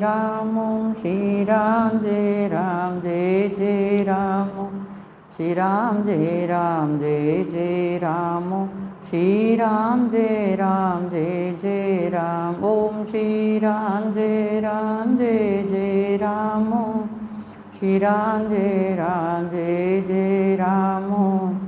Ram, Om Shri Ram, Jai Ram, Jai Jai Ram, Shri Ram, Jai Ram, Jai Jai Ram, Shri Ram, Jai Ram, Jai Jai Ram, Om Shri Ram, Jai Ram, Jai Jai Ram, Shri Ram, Jai Ram, Jai Jai Ram,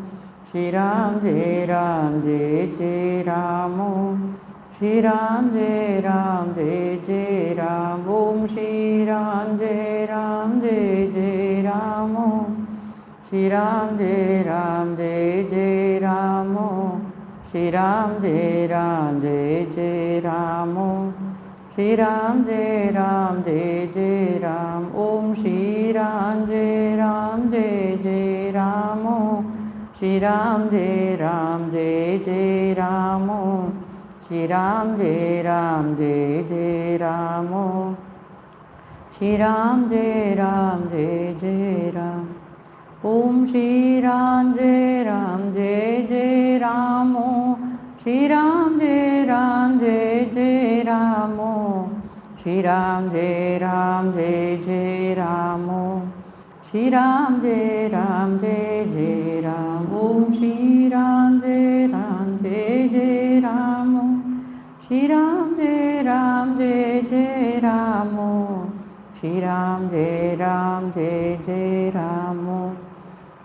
Shri Ram, Jai Ram, Jai Jai Ram, Shri Ram, Jai Ram, Jai Jai Ram, Om Shri Ram, Jai Ram, Jai Jai Ram, Shri Ram, Jai Ram, Jai Jai Ram, Shri Ram, Jai Ram, Jai Jai Ram, Shri Ram, Jai Ram, Jai Jai Ram, Om Shri Ram, Jai Ram, Jai Jai Ram, Shri Ram, Jai Ram, Jai Jai Ram, Shri Ram, Jai Ram, Jai Jai Ram, Shri Ram, Jai Ram, Jai Jai Ram, Om Shri Ram, Jai Ram, Jai Jai Ram, Shri Ram, Jai Ram, Jai Jai Ram, Shri Ram, Jai Ram, Jai Jai Ram, Shri Ram, Jai Ram, Jai Jai Ram, Om Shri Ram, Jai Ram, Jai Jai Ram, Shri Ram, Jai Ram, Jai Jai Ram, Shri Ram, Jai Ram, Jai Jai Ram,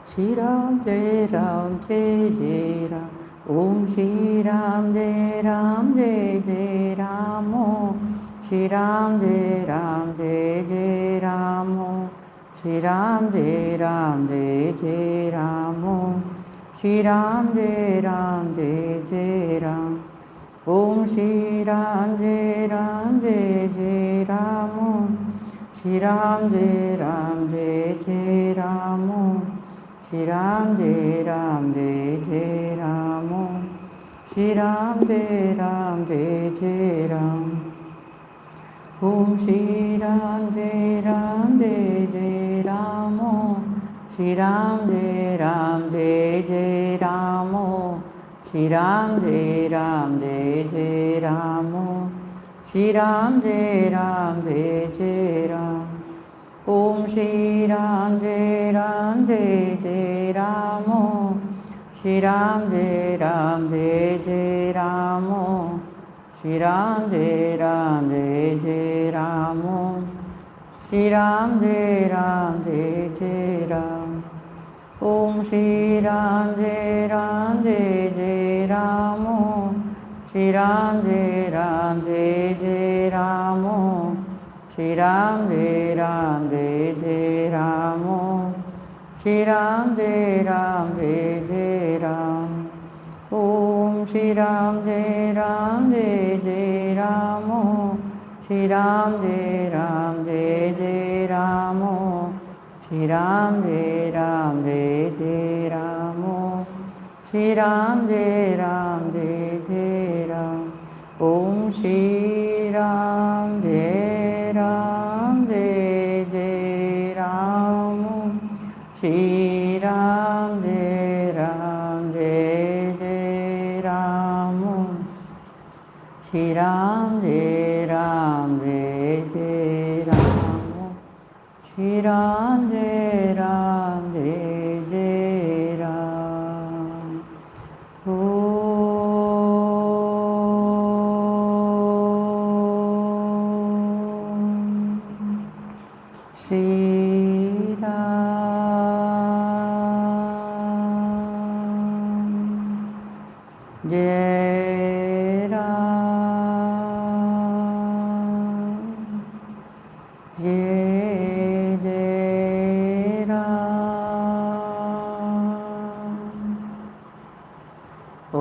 Shri Ram, Jai Ram, Jai Jai Ram, Om Shri Ram, Jai Ram, Jai Jai Ram, Shri Ram, Jai Ram, Jai Jai Ram, Shri Ram, Jai Ram, Jai Jai Ram, Shri Ram, Jai Ram, Jai Jai Ram, Om Shri Ram, Jai Ram, Jai Jai Ram, Shri Ram, Jai Ram, Jai Jai Ram, Shri Ram, Jai Ram, Jai Jai Ram, Shri Ram, Jai Ram, Jai Jai Ram, Om Shri Ram, Jai Ram, Jai Jai Ram, Shri Ram, Jai Ram, Jai Jai Ram, Shri Ram, Jai Ram, Jai Jai Ram, Shri Ram, Jai Ram, Jai Jai Ram, Om Shri Ram, Jai Ram, Jai Jai Ram, Shri Ram, Jai Ram, Jai Jai Ram, Shri Ram, Jai Ram, Jai Jai Ram, Shri Ram, Jai Ram, Jai Jai Ram, Om Shri Ram, Jai Ram, Jai Jai Ram, Shri Ram, Jai Ram, Jai Jai Ram, Shri Ram, Jai Ram, Jai Jai Ram, Shri Ram, Jai Ram, Jai Jai Ram, Om Shri Ram, Jai Ram, Jai Jai Ram, Shri Ram, Jai Ram, Jai Jai Ram, Shri Ram, Jai Ram, Jai Jai Ram, Shri Ram, Jai Ram, Jai Jai Ram, Om Shri Ram, Jai Ram, Jai Jai Ram, Shri Ram, Jai Ram, Jai Jai Ram, Shri Ram, Jai Ram, Jai Jai Ram, Shri Ram, Jai Ram, Jai Jai Ram. Shri Ram, Jai Ram, Jai Jai Ram, Om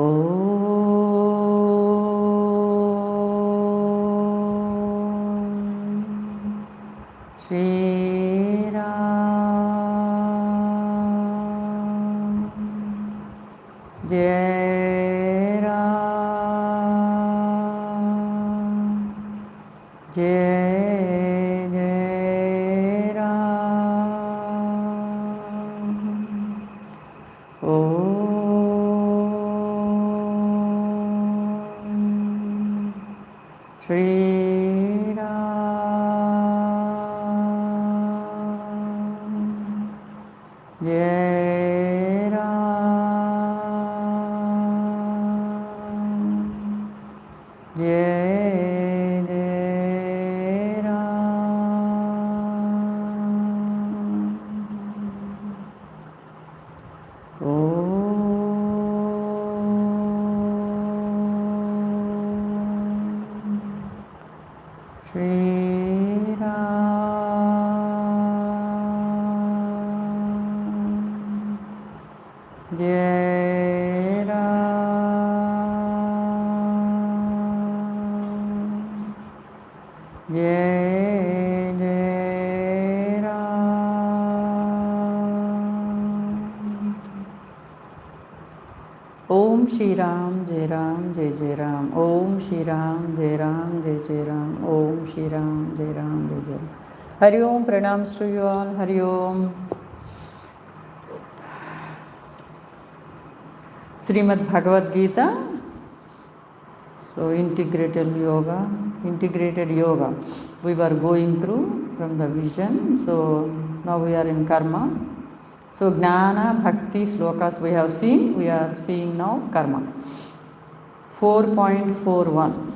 Shri Ram, Jai Ram, Jai Jai Ram, Om Shri Ram. Jai Ram. Om Shri Ram Jai Ram Jai Jai Ram. Om Shri Ram Jai Ram Jai Jai Ram. Om Shri Ram Jai Ram Jai Jai Ram. Hari Om, pranams to you all. Hari Om. Srimad Bhagavad Gita. So integrated yoga. We were going through from the vision. So now we are in karma. So Jnana, Bhakti, Slokas we have seen. We are seeing now karma. 4.41.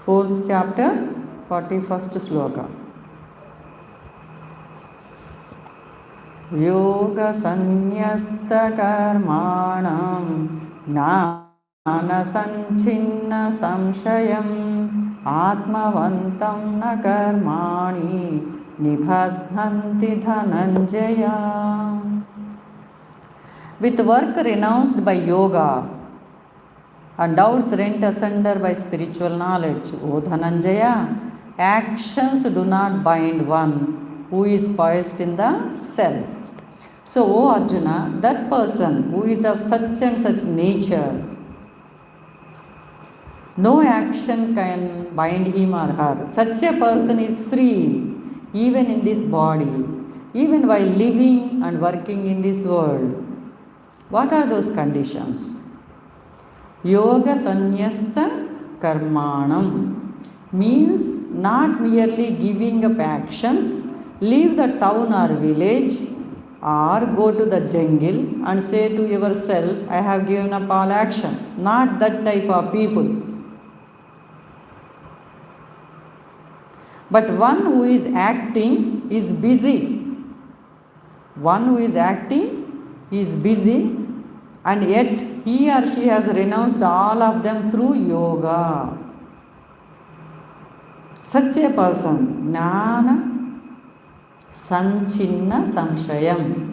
4th chapter, 41st sloka. Yoga Sanyasta Karmanam Jnana Sanchinna Samshayam Atmavantam Na Karmani Nibhadhanti Dhananjaya. With work renounced by yoga and doubts rent asunder by spiritual knowledge, O Dhananjaya, actions do not bind one who is poised in the self. So, O Arjuna, that person who is of such and such nature, no action can bind him or her. Such a person is free even in this body, even while living and working in this world. What are those conditions? Yoga Sanyasta Karmanam means not merely giving up actions, leave the town or village, or go to the jungle and say to yourself, I have given up all action. Not that type of people. But one who is acting is busy. One who is acting is busy, and yet he or she has renounced all of them through yoga. Such a person, Jnana Sanchinna Samshayam,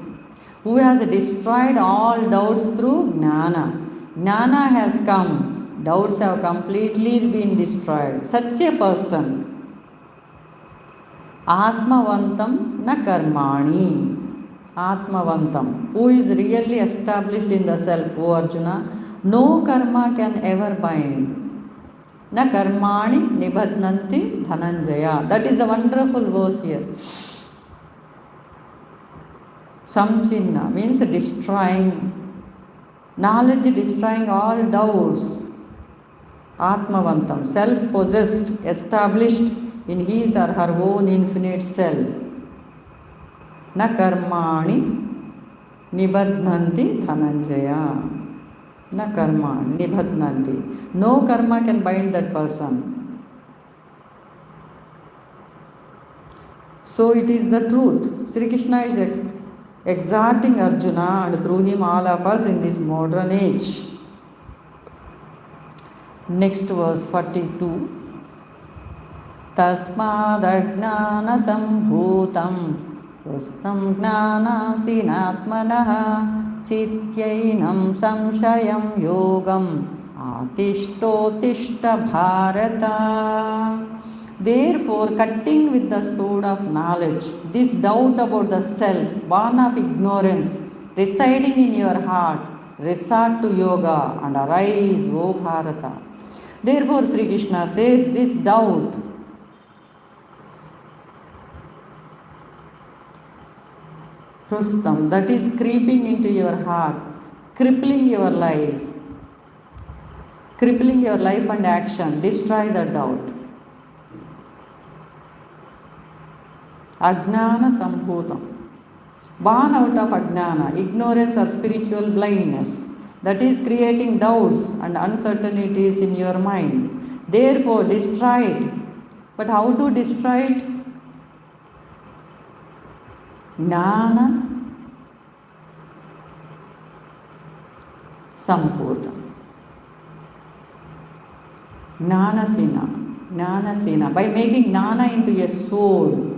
who has destroyed all doubts through Jnana. Jnana has come, doubts have completely been destroyed. Such a person, Atmavantam Na Karmani, Atmavantam, who is really established in the self, O Arjuna, no karma can ever bind. Na karmani nibadnanti dhananjaya. That is a wonderful verse here. Samchinna means destroying, knowledge destroying all doubts. Atmavantam, self-possessed, established in his or her own infinite self. Na karmani nibadnanti dhananjaya. Na karma nibadnanti. No karma can bind that person. So it is the truth. Sri Krishna is exhorting Arjuna, and through him all of us in this modern age. Next verse 42. Tasmadajnana sambhutam Rustam gnanasinatmanaha Chityainam samshayam yogam Atishtotishtha bharata. Therefore, cutting with the sword of knowledge, this doubt about the self, born of ignorance, residing in your heart, resort to yoga and arise, O Bharata. Therefore, Sri Krishna says, this doubt, Rustam, that is creeping into your heart, crippling your life and action, destroy the doubt. Ajnana Sambhutam, born out of Ajnana, ignorance or spiritual blindness, that is creating doubts and uncertainties in your mind. Therefore, destroy it. But how to destroy it? Jnana Sambhutam. Jnana, by making Jnana into a sword,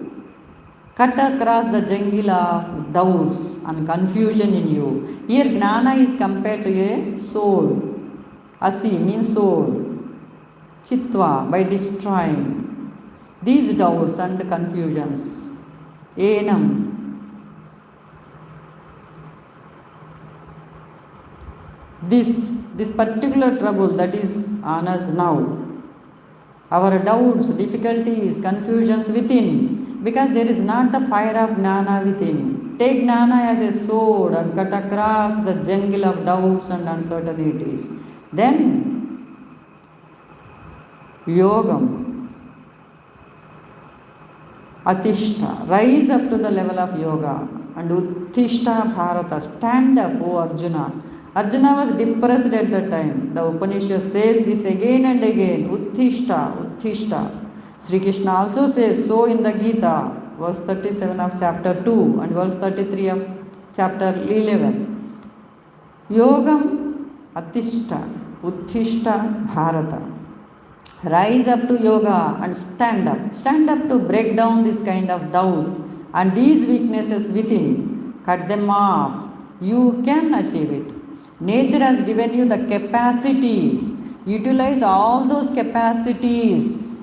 cut across the jungle of doubts and confusion in you. Here Jnana is compared to a sword. Asi means sword. Chitva, by destroying. these doubts and confusions. Enam. This particular trouble that is on us now, our doubts, difficulties, confusions within, because there is not the fire of Gnana within. Take Gnana as a sword and cut across the jungle of doubts and uncertainties. Then Yogam, Atishta, rise up to the level of yoga, and Uttishta Bharata, stand up, O Arjuna. Arjuna was depressed at that time. The Upanishad says this again and again, Uttishta, Uttishta. Sri Krishna also says so in the Gita, verse 37 of chapter 2 and verse 33 of chapter 11. Yogam Atishta, Uttishta Bharata. Rise up to yoga and stand up. Stand up to break down this kind of doubt and these weaknesses within. Cut them off. You can achieve it. Nature has given you the capacity. Utilize all those capacities.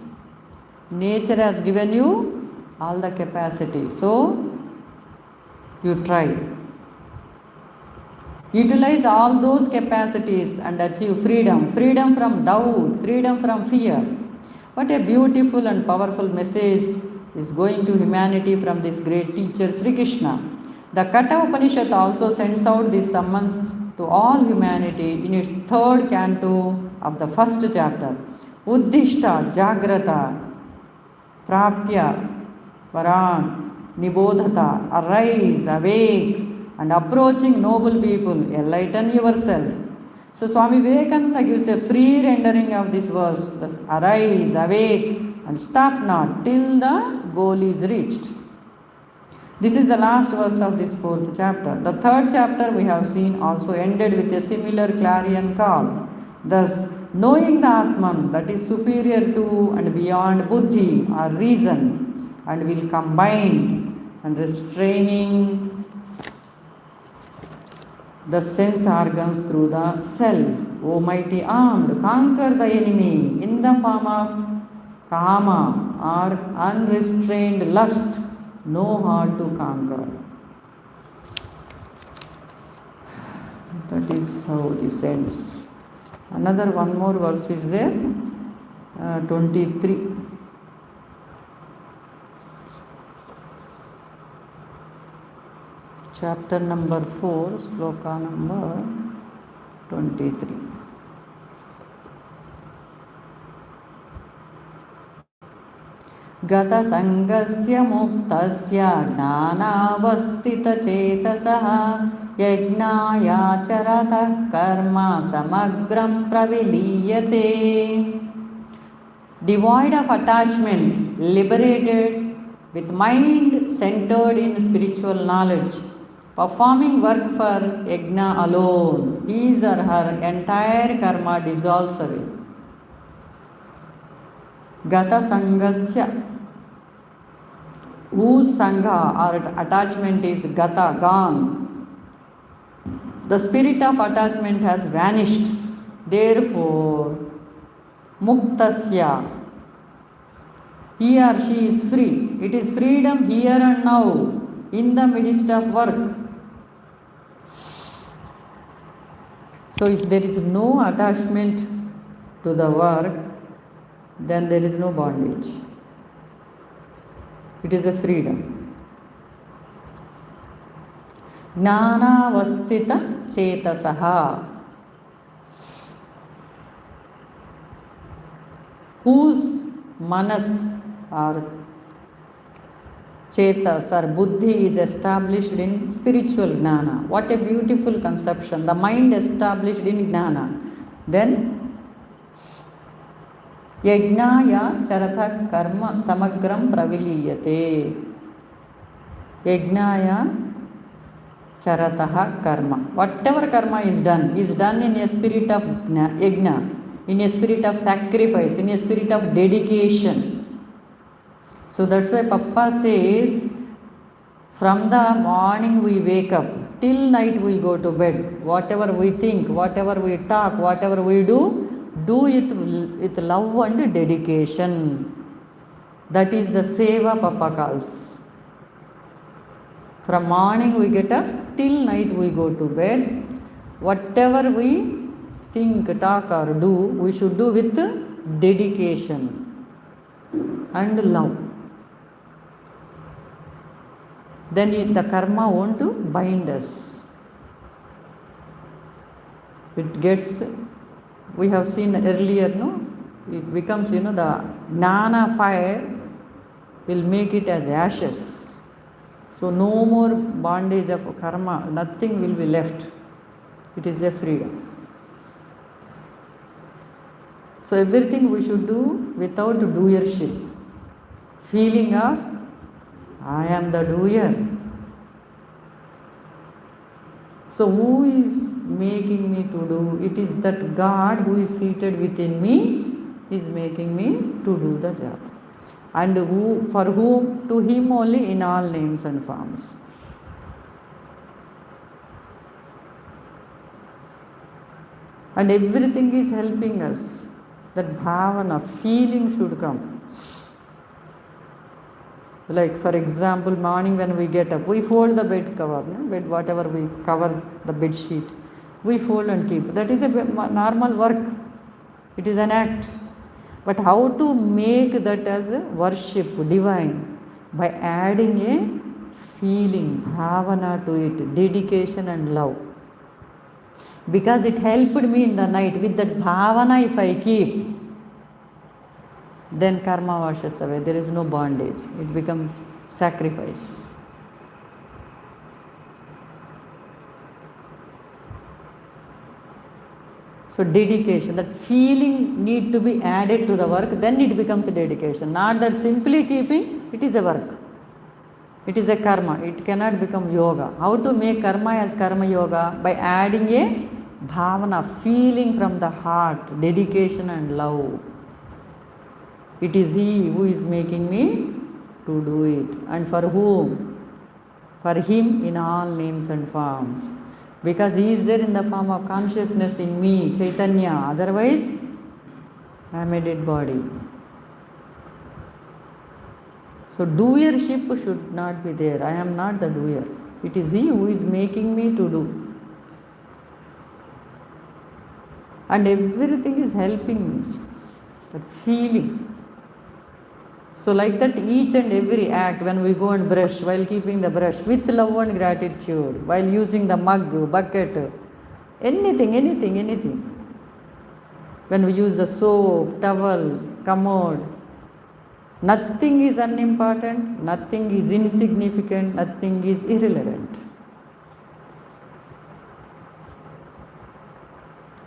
Nature has given you all the capacity. So, you try. Utilize all those capacities and achieve freedom. Freedom from doubt, freedom from fear. What a beautiful and powerful message is going to humanity from this great teacher Sri Krishna. The Katha Upanishad also sends out this summons to all humanity in its 3rd canto of the 1st chapter. Uddishta Jagrata Prapya Varan Nibodhata, arise, awake, and approaching noble people, enlighten yourself. So Swami Vivekananda gives a free rendering of this verse. That's, arise, awake, and stop not till the goal is reached. This is the last verse of this 4th chapter. The 3rd chapter we have seen also ended with a similar clarion call. Thus, knowing the Atman that is superior to and beyond buddhi or reason, and will combine and restraining the sense organs through the self. O mighty armed, conquer the enemy in the form of kama or unrestrained lust, no hard to conquer. That is how this ends. Another one more verse is there, 23. Chapter number 4, sloka number 23. Gata sangasya muktasya gnanavastita chetasaha yajnaya charata karma samagram praviliyate. Devoid of attachment, liberated, with mind centered in spiritual knowledge, performing work for yajna alone, his or her entire karma dissolves away. Gata sangasya, whose sangha or attachment is gata, gone. The spirit of attachment has vanished. Therefore, muktasya, he or she is free. It is freedom here and now, in the midst of work. So if there is no attachment to the work, then there is no bondage. It is a freedom. Gnanavastita chetasaha, whose manas or chetas or buddhi is established in spiritual gnana. What a beautiful conception. The mind established in gnana. Then yajnaya charata karma samagram praviliyate. Yajnaya charataha karma. Whatever karma is done in a spirit of yajna, in a spirit of sacrifice, in a spirit of dedication. So that's why Papa says, from the morning we wake up till night we go to bed. Whatever we think, whatever we talk, whatever we do it with love and dedication. That is the seva Papa calls. From morning we get up till night we go to bed. Whatever we think, talk or do, we should do with dedication and love. Then the karma won't bind us. It gets, we have seen earlier, no? It becomes, the jnana fire will make it as ashes. So no more bondage of karma, nothing will be left. It is a freedom. So everything we should do without doership. Feeling of, I am the doer. So who is making me to do? It is that God who is seated within me is making me to do the job. And who, for whom? To Him only in all names and forms. And everything is helping us. That bhavana, feeling should come. Like for example, morning when we get up, we fold the bed cover, bed, whatever we cover the bed sheet, we fold and keep. That is a normal work. It is an act. But how to make that as a worship, divine? By adding a feeling, bhavana to it, dedication and love. Because it helped me in the night. With that bhavana if I keep, then karma washes away. There is no bondage. It becomes sacrifice. So dedication, that feeling need to be added to the work, then it becomes a dedication. Not that simply keeping, it is a work. It is a karma. It cannot become yoga. How to make karma as karma yoga? By adding a bhavana, feeling from the heart, dedication and love. It is He who is making me to do it. And for whom? For Him in all names and forms. Because He is there in the form of consciousness in me, Chaitanya. Otherwise, I am a dead body. So doership should not be there. I am not the doer. It is He who is making me to do. And everything is helping me. That feeling. So like that, each and every act, when we go and brush, while keeping the brush, with love and gratitude, while using the mug, bucket, anything. When we use the soap, towel, commode, nothing is unimportant, nothing is insignificant, nothing is irrelevant.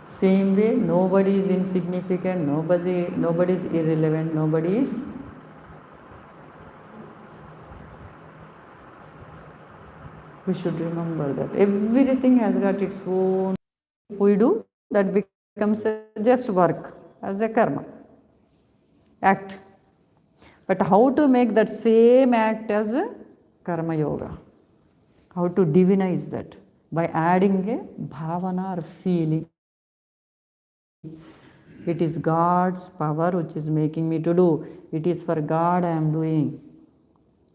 Same way, nobody is insignificant, nobody is irrelevant, nobody is. We should remember that everything has got its own. If we do, that becomes just work as a karma act. But how to make that same act as a karma yoga? How to divinize that? By adding a bhavana or feeling. It is God's power which is making me to do. It is for God I am doing.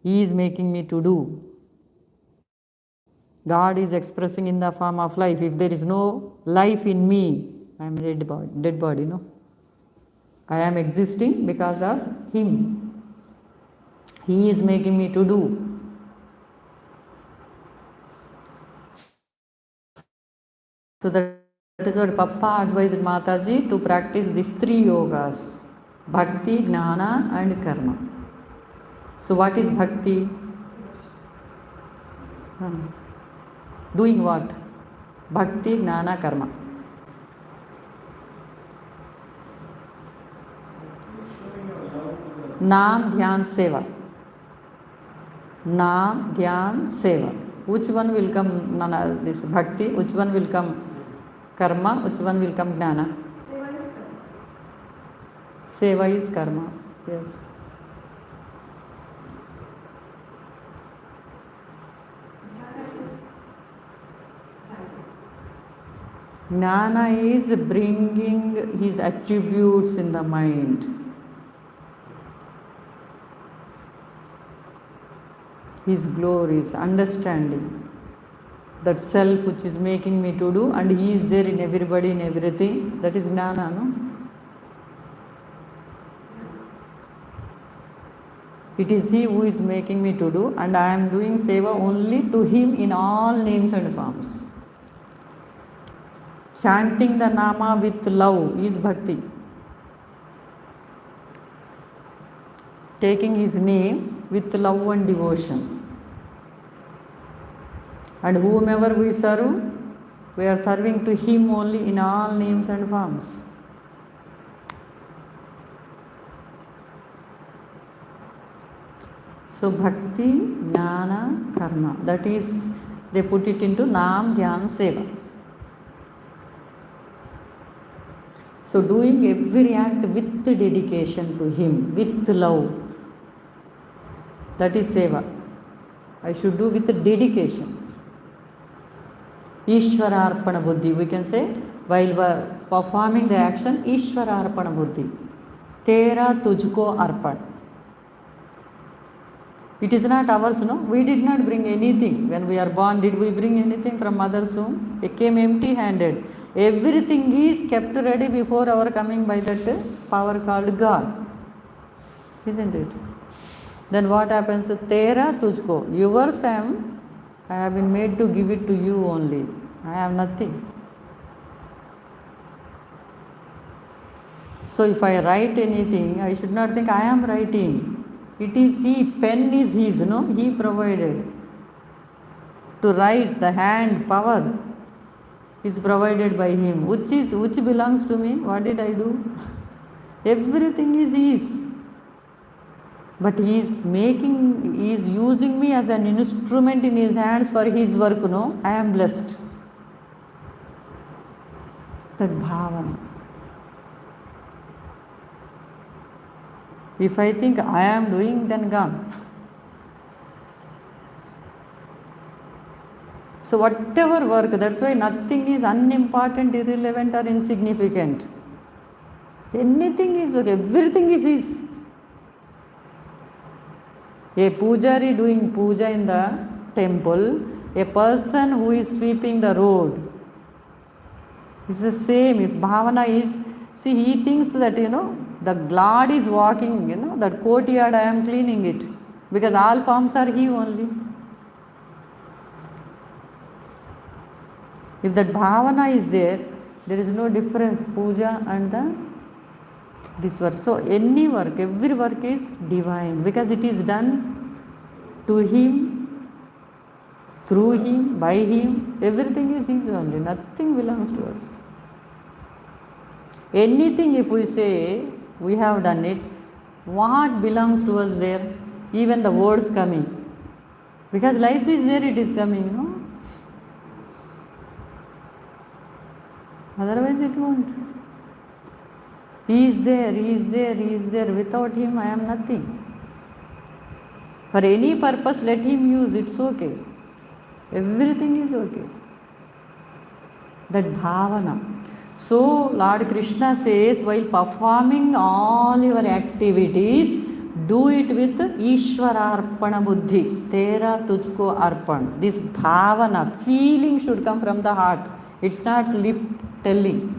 He is making me to do. God is expressing in the form of life. If there is no life in me, I am a dead body, no? I am existing because of Him. He is making me to do. So that is what Papa advised Mataji to practice these three yogas: Bhakti, Jnana and Karma. So what is Bhakti? Doing what? Bhakti, Jnana, Karma. Naam, Dhyan, Seva. Naam, Dhyan, Seva. Which one will come? This Bhakti. Which one will come? Karma. Which one will come? Jnana. Seva is Karma. Yes. Jnana is bringing his attributes in the mind. His glories, understanding, that self which is making me to do, and He is there in everybody, in everything. That is Jnana, no? It is He who is making me to do, and I am doing seva only to Him in all names and forms. Chanting the Nama with love is bhakti. Taking His name with love and devotion. And whomever we serve, we are serving to Him only in all names and forms. So bhakti, jnana, karma. That is, they put it into Nam, Dhyan, Seva. So doing every act with dedication to Him, with love. That is Seva. I should do with dedication. Ishwararpana buddhi. We can say, while performing the action, Ishwararpana buddhi. Tera tujko arpan. It is not ours, no? We did not bring anything. When we are born, did we bring anything from mother's womb? It came empty-handed. Everything is kept ready before our coming by that power called God. Isn't it? Then what happens? Tera tujko. Yours I have been made to give it to you only. I have nothing. So if I write anything, I should not think I am writing. It is He, pen is His, no? He provided. To write, the hand, power is provided by Him. Which belongs to me? What did I do? Everything is His. But He is using me as an instrument in His hands for His work, no? I am blessed. That bhavana. If I think I am doing, then gone. So whatever work, that's why nothing is unimportant, irrelevant or insignificant. Anything is okay, everything is His. A pujari doing puja in the temple, a person who is sweeping the road, it's the same. If bhavana is, see, he thinks that, the Lord is walking, that courtyard I am cleaning it, because all forms are He only. If that bhavana is there is no difference, puja and this work. So any work, every work is divine, because it is done to Him, through Him, by Him. Everything is His only. Nothing belongs to us. Anything if we say we have done it, what belongs to us there? Even the words coming. Because life is there, it is coming, no? Otherwise it won't. He is there, He is there, He is there. Without Him I am nothing. For any purpose let Him use, it's okay. Everything is okay. That bhavana. So Lord Krishna says, while performing all your activities, do it with Ishwararpana buddhi. Tera tujko arpan. This bhavana, feeling should come from the heart. It's not lip telling.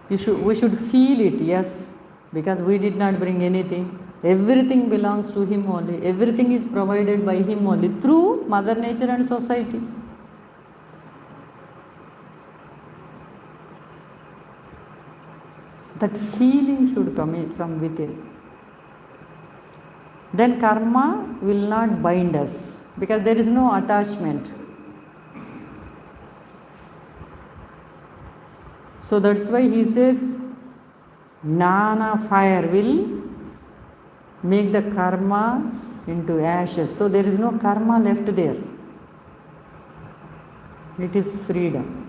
We should feel it, yes, because we did not bring anything. Everything belongs to Him only. Everything is provided by Him only through Mother Nature and society. That feeling should come from within. Then karma will not bind us, because there is no attachment. So that's why he says, Jnana fire will make the karma into ashes. So there is no karma left there. It is freedom.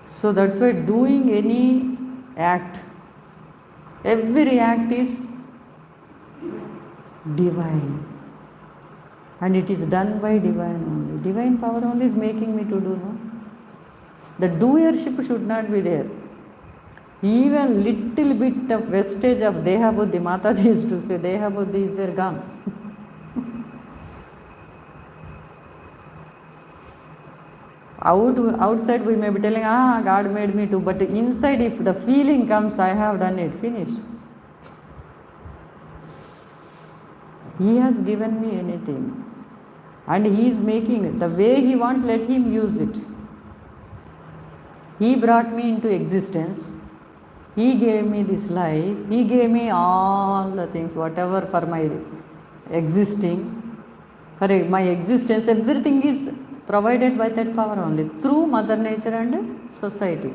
So that's why doing any act, every act is divine. And it is done by divine only. Divine power only is making me to do, no? The doership should not be there. Even little bit of vestige of Deha Buddhi, Mataji used to say, Deha Buddhi is there, gone. Outside we may be telling, God made me to, but inside if the feeling comes, I have done it, finished. He has given me anything. And He is making it. The way He wants, let Him use it. He brought me into existence. He gave me this life. He gave me all the things, whatever for my existing. For my existence, everything is provided by that power only, through Mother Nature and society.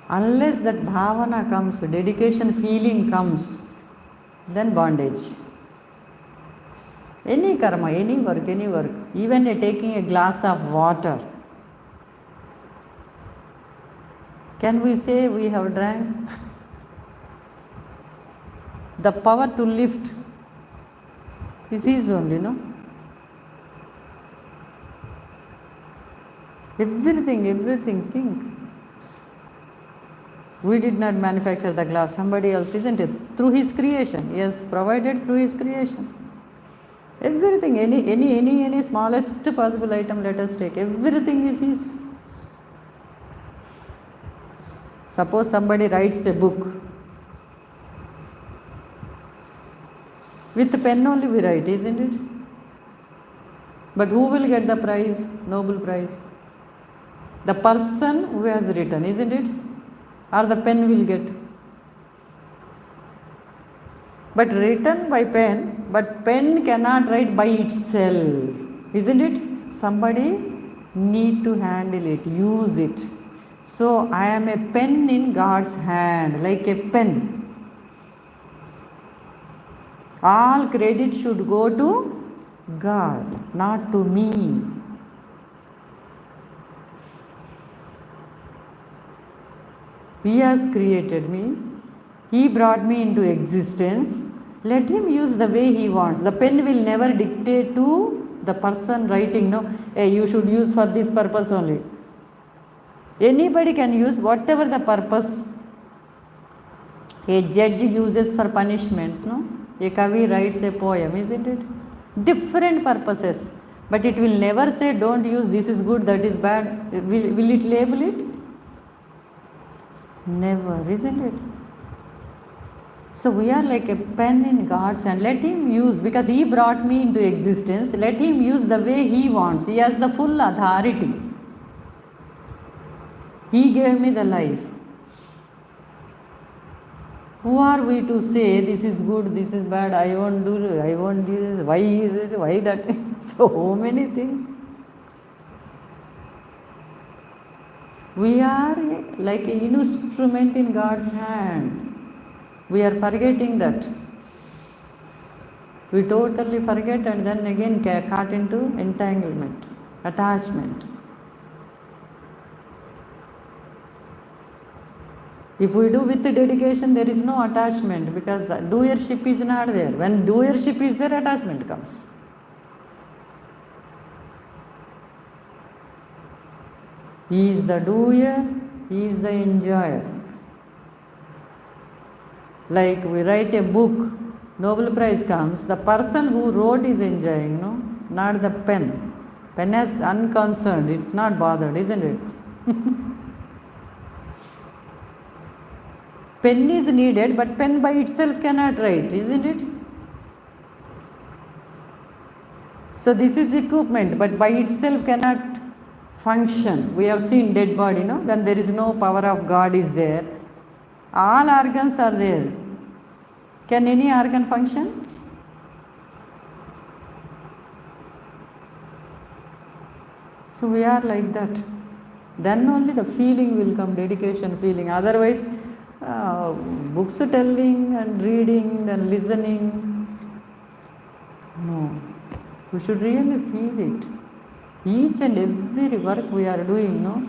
Unless that bhavana comes, dedication feeling comes, then bondage. Any karma, any work, even taking a glass of water, can we say we have drank? The power to lift is His only, no? Everything, think. We did not manufacture the glass, somebody else, isn't it? Through His creation. Yes, provided through His creation. Everything, any smallest possible item, let us take. Everything is His. Suppose somebody writes a book. With pen only we write, isn't it? But who will get the prize, Nobel Prize? The person who has written, isn't it? Or the pen will get. But written by pen, but pen cannot write by itself, isn't it? Somebody need to handle it, use it. So I am a pen in God's hand, like a pen. All credit should go to God, not to me. He has created me. He brought me into existence. Let Him use the way He wants. The pen will never dictate to the person writing, no, hey, you should use for this purpose only. Anybody can use whatever the purpose. A judge uses for punishment, no? A kavi writes a poem, isn't it? Different purposes. But it will never say, don't use, this is good, that is bad. Will it label it? Never, isn't it? So we are like a pen in God's hand. Let Him use, because He brought me into existence. Let Him use the way He wants. He has the full authority. He gave me the life. Who are we to say this is good, this is bad, I won't do this, why is it, why that? So many things. We are like an instrument in God's hand. We are forgetting that. We totally forget and then again caught into entanglement, attachment. If we do with dedication, there is no attachment, because doership is not there. When doership is there, attachment comes. He is the doer, He is the enjoyer. Like we write a book, Nobel Prize comes, the person who wrote is enjoying, no? Not the pen. Pen is unconcerned, it's not bothered, isn't it? Pen is needed, but pen by itself cannot write, isn't it? So this is equipment, but by itself cannot function. We have seen dead body, no? When there is no power of God is there, all organs are there. Can any organ function? So we are like that. Then only the feeling will come, dedication feeling. Otherwise, books telling and reading and listening, no. We should really feel it. Each and every work we are doing, no?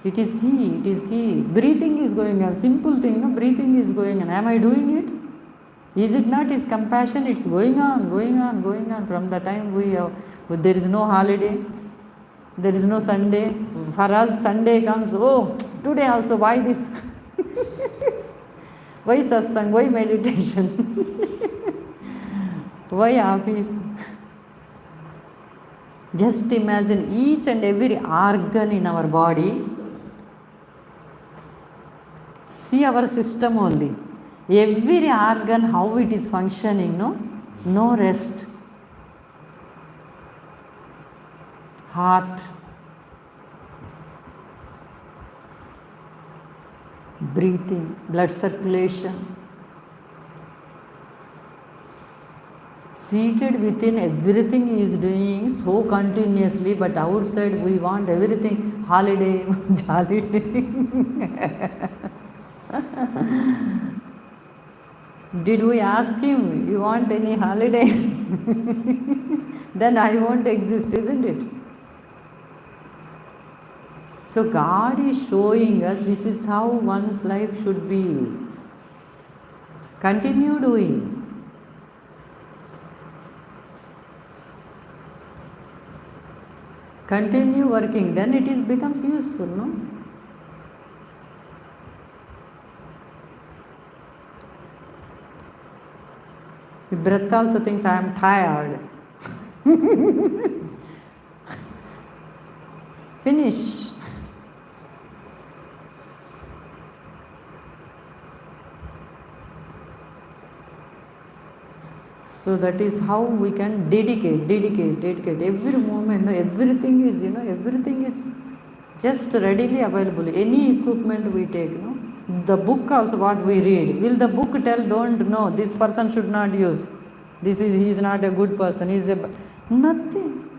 It is He, it is He. Breathing is going on, simple thing, no? Breathing is going on. Am I doing it? Is it not His compassion? It's going on. From the time there is no holiday. There is no Sunday. For us, Sunday comes, oh, today also, why this? Why satsang? Why meditation? Why office? Just imagine each and every organ in our body. See our system only. Every organ, how it is functioning, no? No rest. Heart, breathing, blood circulation. Seated within, everything he is doing so continuously, but outside we want everything holiday, jolly day. Did we ask him, you want any holiday? Then I won't exist, isn't it? So God is showing us this is how one's life should be. Continue doing. Continue working, then it becomes useful, no? The breath also thinks I am tired. Finish. So that is how we can dedicate. Every moment, everything is, everything is just readily available. Any equipment we take, the book also what we read. Will the book tell, don't know, this person should not use. He is not a good person. Nothing.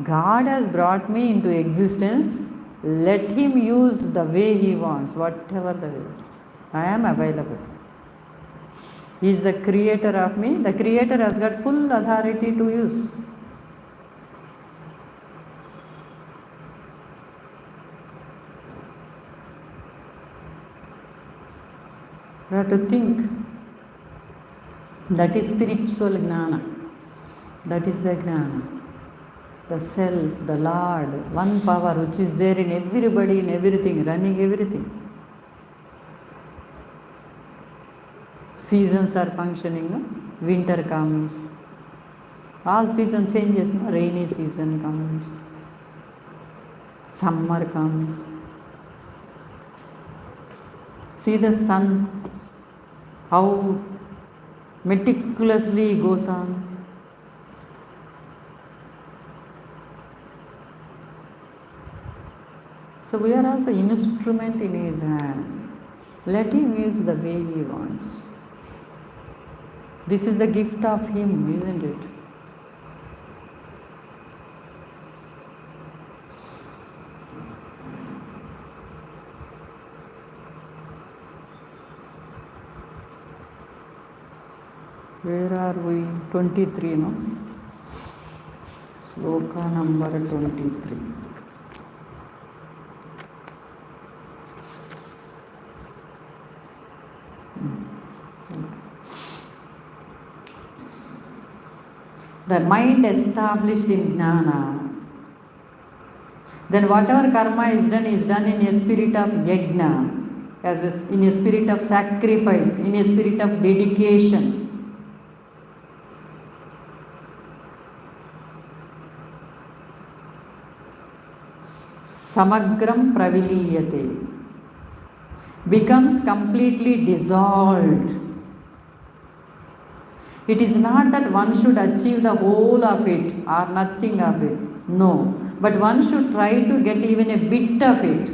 God has brought me into existence. Let him use the way he wants, whatever the way. I am available. He is the creator of me. The creator has got full authority to use. We have to think. That is spiritual jnana. That is the jnana. The self, the Lord, one power which is there in everybody, in everything, running everything. Seasons are functioning, no? Winter comes. All season changes, no? Rainy season comes. Summer comes. See the sun, how meticulously goes on. So we are also instrument in his hand. Let him use the way he wants. This is the gift of him, isn't it? Where are we? 23, no? Sloka number 23. The mind established in jnana, then whatever karma is done in a spirit of yajna, in a spirit of sacrifice, in a spirit of dedication. Samagram praviliyate, becomes completely dissolved. It is not that one should achieve the whole of it or nothing of it. No. But one should try to get even a bit of it.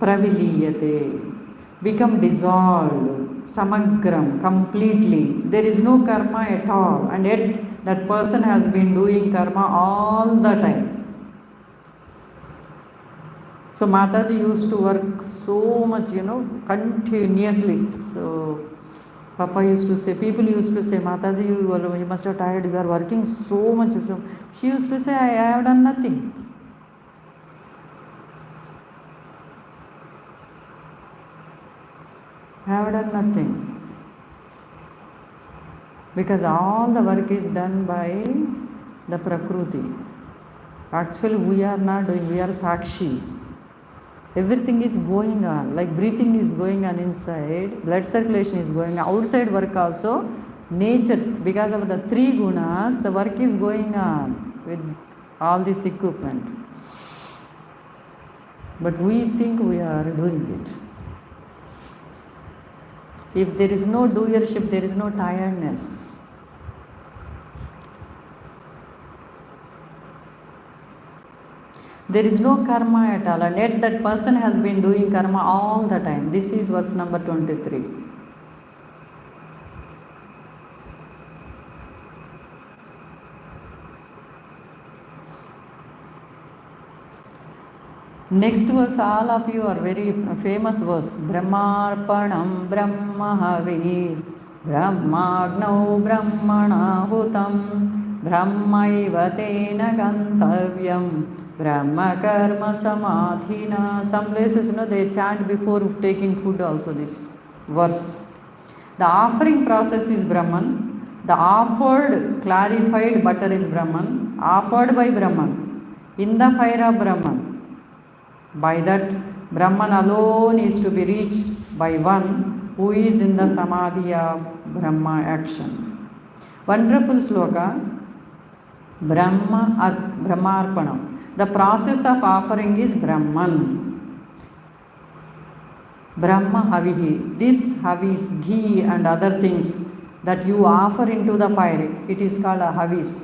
Praviliyate, become dissolved. Samagram, completely. There is no karma at all. And yet that person has been doing karma all the time. So Mataji used to work so much, continuously. So Papa used to say, people used to say, Mataji, you must have tired, you are working so much. So she used to say, I have done nothing. I have done nothing. Because all the work is done by the Prakriti. Actually, we are not doing, we are Sakshi. Everything is going on, like breathing is going on inside, blood circulation is going on, outside work also, nature, because of the three gunas, the work is going on with all this equipment. But we think we are doing it. If there is no doership, there is no tiredness. There is no karma at all, and yet that person has been doing karma all the time. This is verse number 23. Next verse, all of you are very famous verse. Brahmarpanam Brahmahavir Brahmagnau Brahmanahutam Brahmaiva Tena Gantavyam Brahma Karma Samadhina. Some places, they chant before taking food also this verse. The offering process is Brahman. The offered clarified butter is Brahman. Offered by Brahman. In the fire of Brahman. By that, Brahman alone is to be reached by one who is in the Samadhi of Brahma action. Wonderful sloka. Brahmarpanam. The process of offering is Brahman. Brahma Havihi. This Havis, ghee and other things that you offer into the fire, it is called a Havis.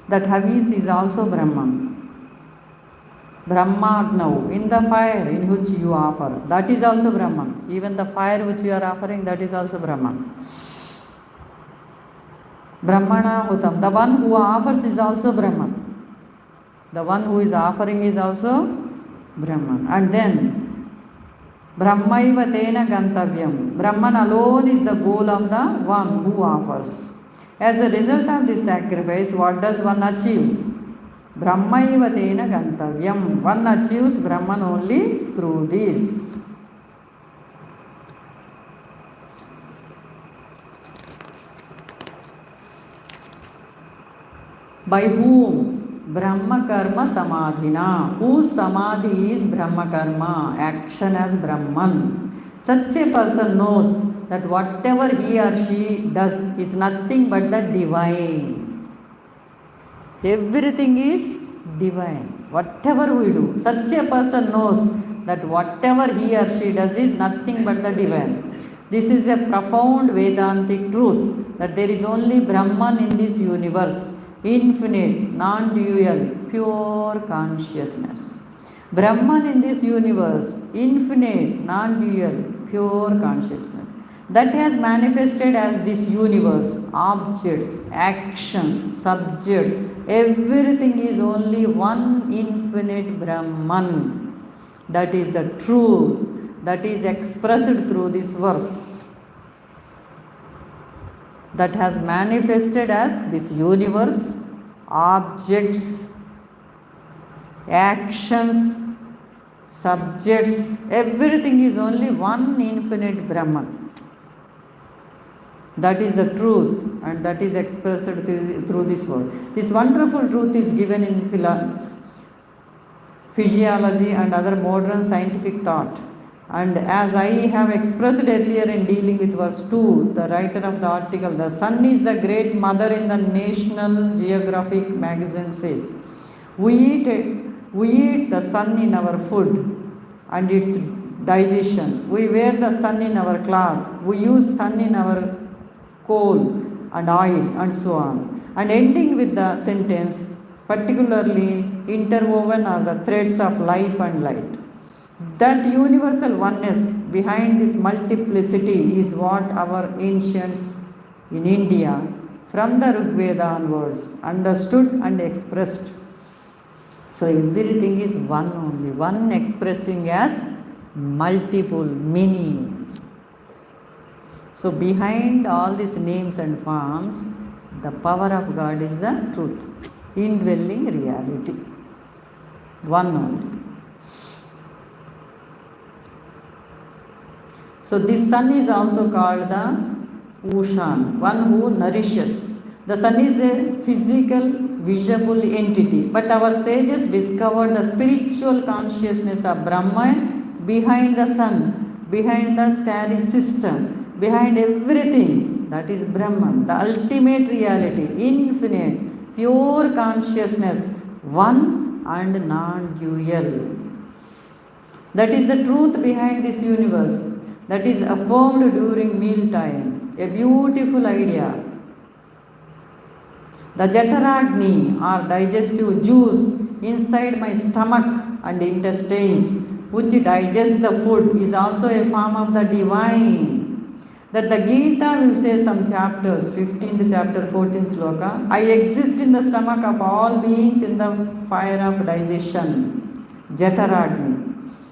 That Havis is also Brahman. Brahmagnav, in the fire in which you offer, that is also Brahman. Even the fire which you are offering, that is also Brahman. Brahmanahutam, the one who offers is also Brahman. The one who is offering is also Brahman. And then, Brahmaiva Tena Gantavyam, Brahman alone is the goal of the one who offers. As a result of this sacrifice, what does one achieve? Brahmaiva Tena Gantavyam. One achieves Brahman only through this. By whom? Brahma Karma Samadhina. Whose Samadhi is Brahma Karma, action as Brahman. Such a person knows that whatever he or she does is nothing but the divine. Everything is divine. Whatever we do, such a person knows that whatever he or she does is nothing but the divine. This is a profound Vedantic truth, that there is only Brahman in this universe. Infinite, non-dual, pure consciousness. Brahman in this universe, infinite, non-dual, pure consciousness. That has manifested as this universe, objects, actions, subjects, everything is only one infinite Brahman. That is the truth that is expressed through this verse. That has manifested as this universe, objects, actions, subjects, everything is only one infinite Brahman. That is the truth, and that is expressed through this word. This wonderful truth is given in physiology and other modern scientific thought. And as I have expressed earlier in dealing with verse 2, the writer of the article, the sun is the great mother in the National Geographic magazine says, we eat the sun in our food and its digestion. We wear the sun in our cloth. We use sun in our coal and oil and so on. And ending with the sentence, particularly interwoven are the threads of life and light. That universal oneness behind this multiplicity is what our ancients in India, from the Rig Veda onwards, understood and expressed. So everything is one only, one expressing as multiple, many. So behind all these names and forms, the power of God is the truth, indwelling reality, one only. So this sun is also called the Ushan, one who nourishes. The sun is a physical, visible entity, but our sages discovered the spiritual consciousness of Brahman behind the sun, behind the starry system, behind everything. That is Brahman, the ultimate reality, infinite, pure consciousness, one and non-dual. That is the truth behind this universe. That is affirmed during mealtime. A beautiful idea. The Jataragni or digestive juice inside my stomach and intestines, which digests the food, is also a form of the divine. That the Gita will say some chapters, 15th chapter, 14th sloka, I exist in the stomach of all beings in the fire of digestion. Jataragni.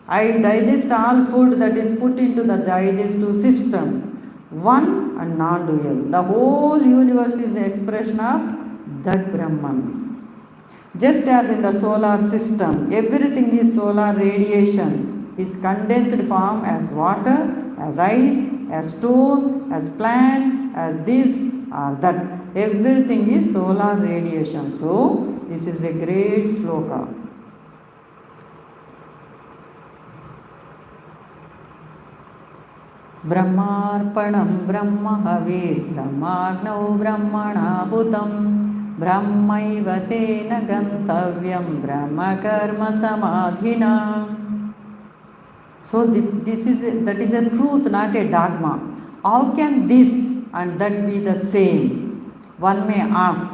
I digest all food that is put into the digestive system. One and non-dual. The whole universe is the expression of that Brahman. Just as in the solar system, everything is solar radiation, is condensed form as water, as ice, as stone, as plant, as this or that. Everything is solar radiation. So, this is a great sloka. Brahmarpanam Brahmahavir Brahmagnau Brahmanabhutam Brahmaiva tena gantavyam Brahma karma samadhina. So that is a truth, not a dogma. How can this and that be the same? One may ask,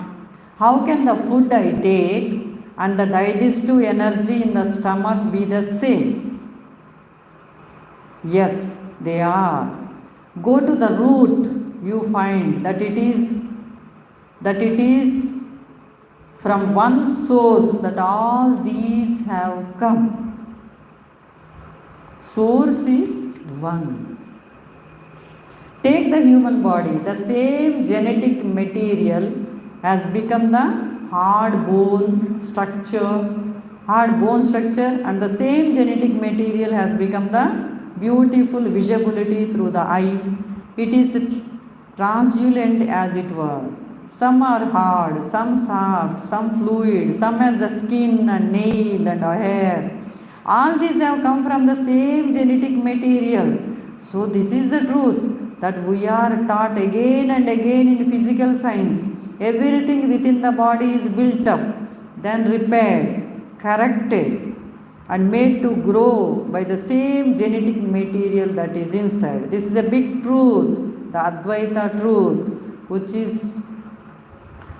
how can the food I take and the digestive energy in the stomach be the same? Yes, they are. Go to the root, you find that it is from one source that all these have come. Source is one. Take the human body, the same genetic material has become the hard bone structure, and the same genetic material has become the beautiful visibility through the eye. It is translucent as it were. Some are hard, some soft, some fluid, some has the skin and nail and hair. All these have come from the same genetic material. So this is the truth that we are taught again and again in physical science. Everything within the body is built up, then repaired, corrected, and made to grow by the same genetic material that is inside. This is a big truth, the Advaita truth,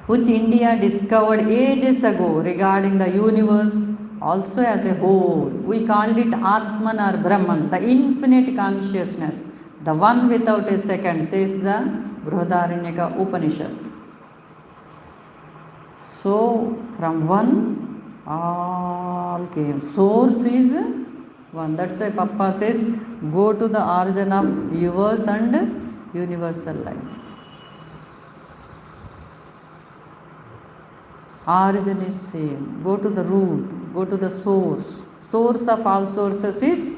which India discovered ages ago regarding the universe also as a whole. We called it Atman or Brahman, the infinite consciousness, the one without a second, says the Brihadaranyaka Upanishad. So, from one all came. Source is one. That's why Papa says, go to the origin of yours and universal life. Origin is same. Go to the root. Go to the source. Source of all sources is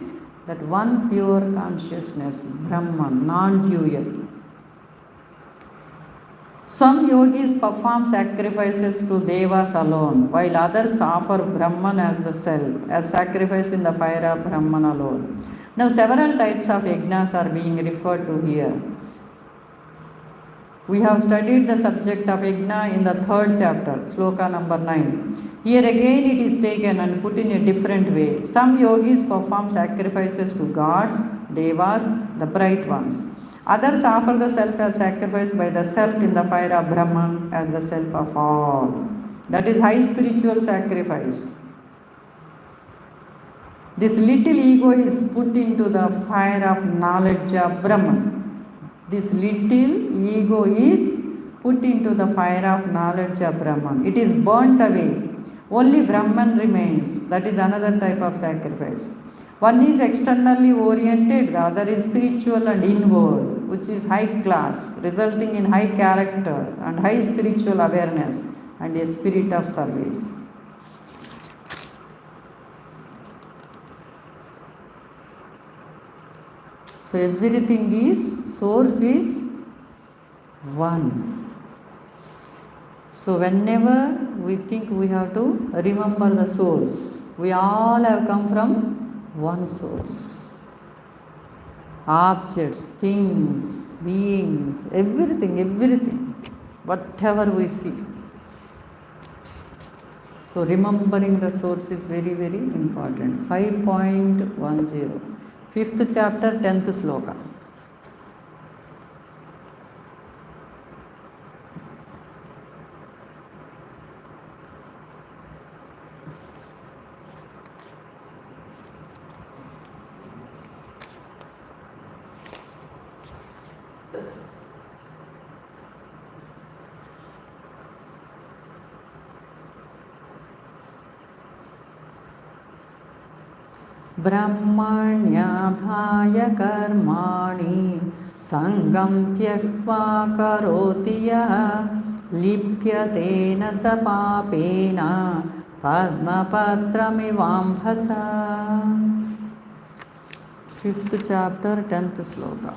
that one pure consciousness, Brahman, non-dual. Some yogis perform sacrifices to devas alone, while others offer Brahman as the self, as sacrifice in the fire of Brahman alone. Now several types of yajnas are being referred to here. We have studied the subject of yajna in the 3rd chapter, sloka number 9. Here again it is taken and put in a different way. Some yogis perform sacrifices to gods, devas, the bright ones. Others offer the self as sacrifice by the self in the fire of Brahman as the self of all. That is high spiritual sacrifice. This little ego is put into the fire of knowledge of Brahman. This little ego is put into the fire of knowledge of Brahman. It is burnt away. Only Brahman remains. That is another type of sacrifice. One is externally oriented, the other is spiritual and inward, which is high class, resulting in high character and high spiritual awareness and a spirit of service. So everything is, source is one. So whenever we think we have to remember the source, we all have come from one source. Objects, things, beings, everything, whatever we see. So remembering the source is very, very important. 5.10, 5th chapter, 10th sloka. ब्रह्मण्याधाय कर्माणि संगं त्यक्त्वा करोति यः लिप्यतेन स पापेन पद्मपत्रमिवाम्भसा. 5th chapter, 10th sloka.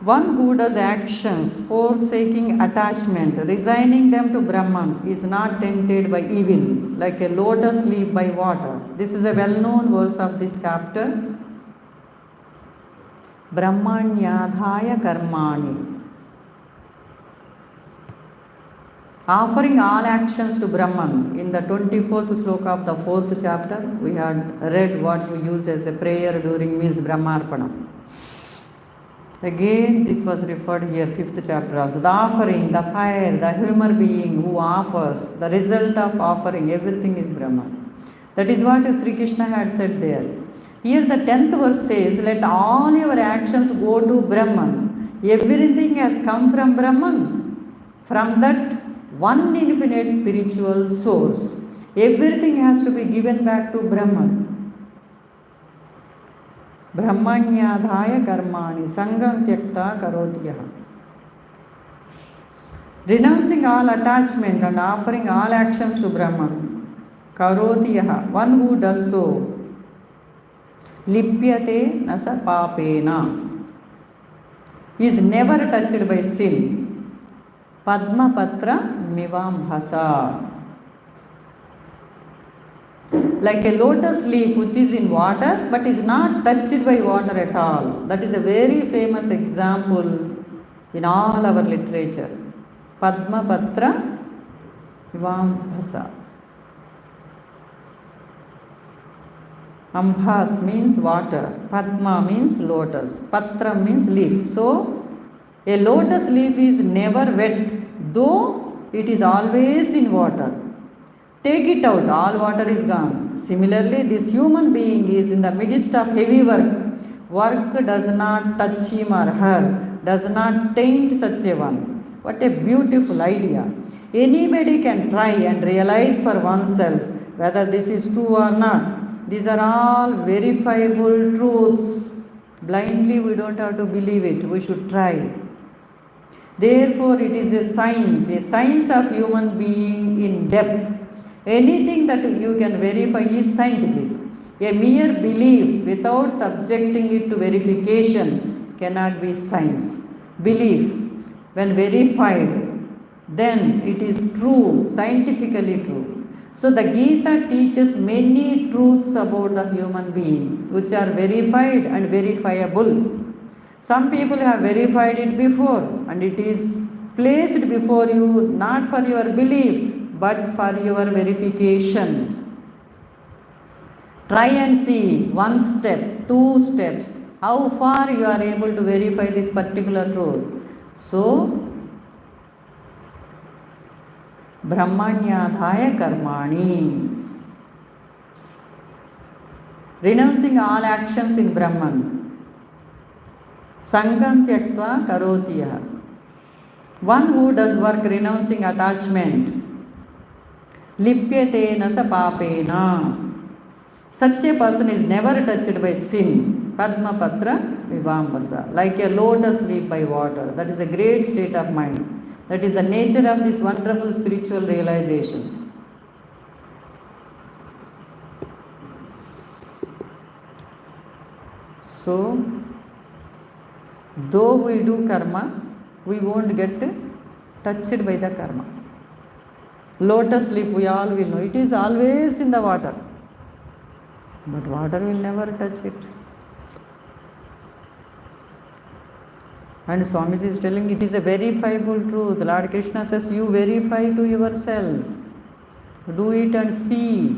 One who does actions forsaking attachment, resigning them to Brahman, is not tempted by evil, like a lotus leaf by water. This is a well-known verse of this chapter. Brahmanyadhaya karmani. Offering all actions to Brahman. In the 24th sloka of the 4th chapter, we had read what we use as a prayer during meals Brahmarpana. Again, this was referred here, 5th chapter also. The offering, the fire, the human being who offers, the result of offering, everything is Brahman. That is what Sri Krishna had said there. Here the 10th verse says, let all your actions go to Brahman. Everything has come from Brahman. From that one infinite spiritual source. Everything has to be given back to Brahman. ब्रह्मण्याधाय कर्माणि संगं त्यक्त्वा करोति यः. Renouncing all attachment and offering all actions to Brahman. Karoti yaha, one who does so. Lipyate nasa papena, is never touched by sin. Padma patra mivambhasa. Like a lotus leaf which is in water but is not touched by water at all. That is a very famous example in all our literature. Padma patra vambhasa. Ambhas means water. Padma means lotus. Patra means leaf. So a lotus leaf is never wet, though it is always in water. Take it out, all water is gone. Similarly, this human being is in the midst of heavy work. Work does not touch him or her, does not taint such a one. What a beautiful idea. Anybody can try and realize for oneself whether this is true or not. These are all verifiable truths. Blindly we don't have to believe it, we should try. Therefore, it is a science of human being in depth. Anything that you can verify is scientific. A mere belief without subjecting it to verification cannot be science. Belief, when verified, then it is true, scientifically true. So the Gita teaches many truths about the human being which are verified and verifiable. Some people have verified it before and it is placed before you not for your belief but for your verification. Try and see 1 step, 2 steps, how far you are able to verify this particular truth. So, Brahmanyadhaya karmani. Renouncing all actions in Brahman. Sangam tyaktva karoti yaha. One who does work renouncing attachment. Lipyate nasa papena. Such a person is never touched by sin. Padmapatra Vivambasa, like a lotus leaf by water. That is a great state of mind. That is the nature of this wonderful spiritual realization. So, though we do karma, we won't get touched by the karma. Lotus leaf, we all will know, it is always in the water, but water will never touch it. And Swamiji is telling it is a verifiable truth. Lord Krishna says, you verify to yourself. Do it and see.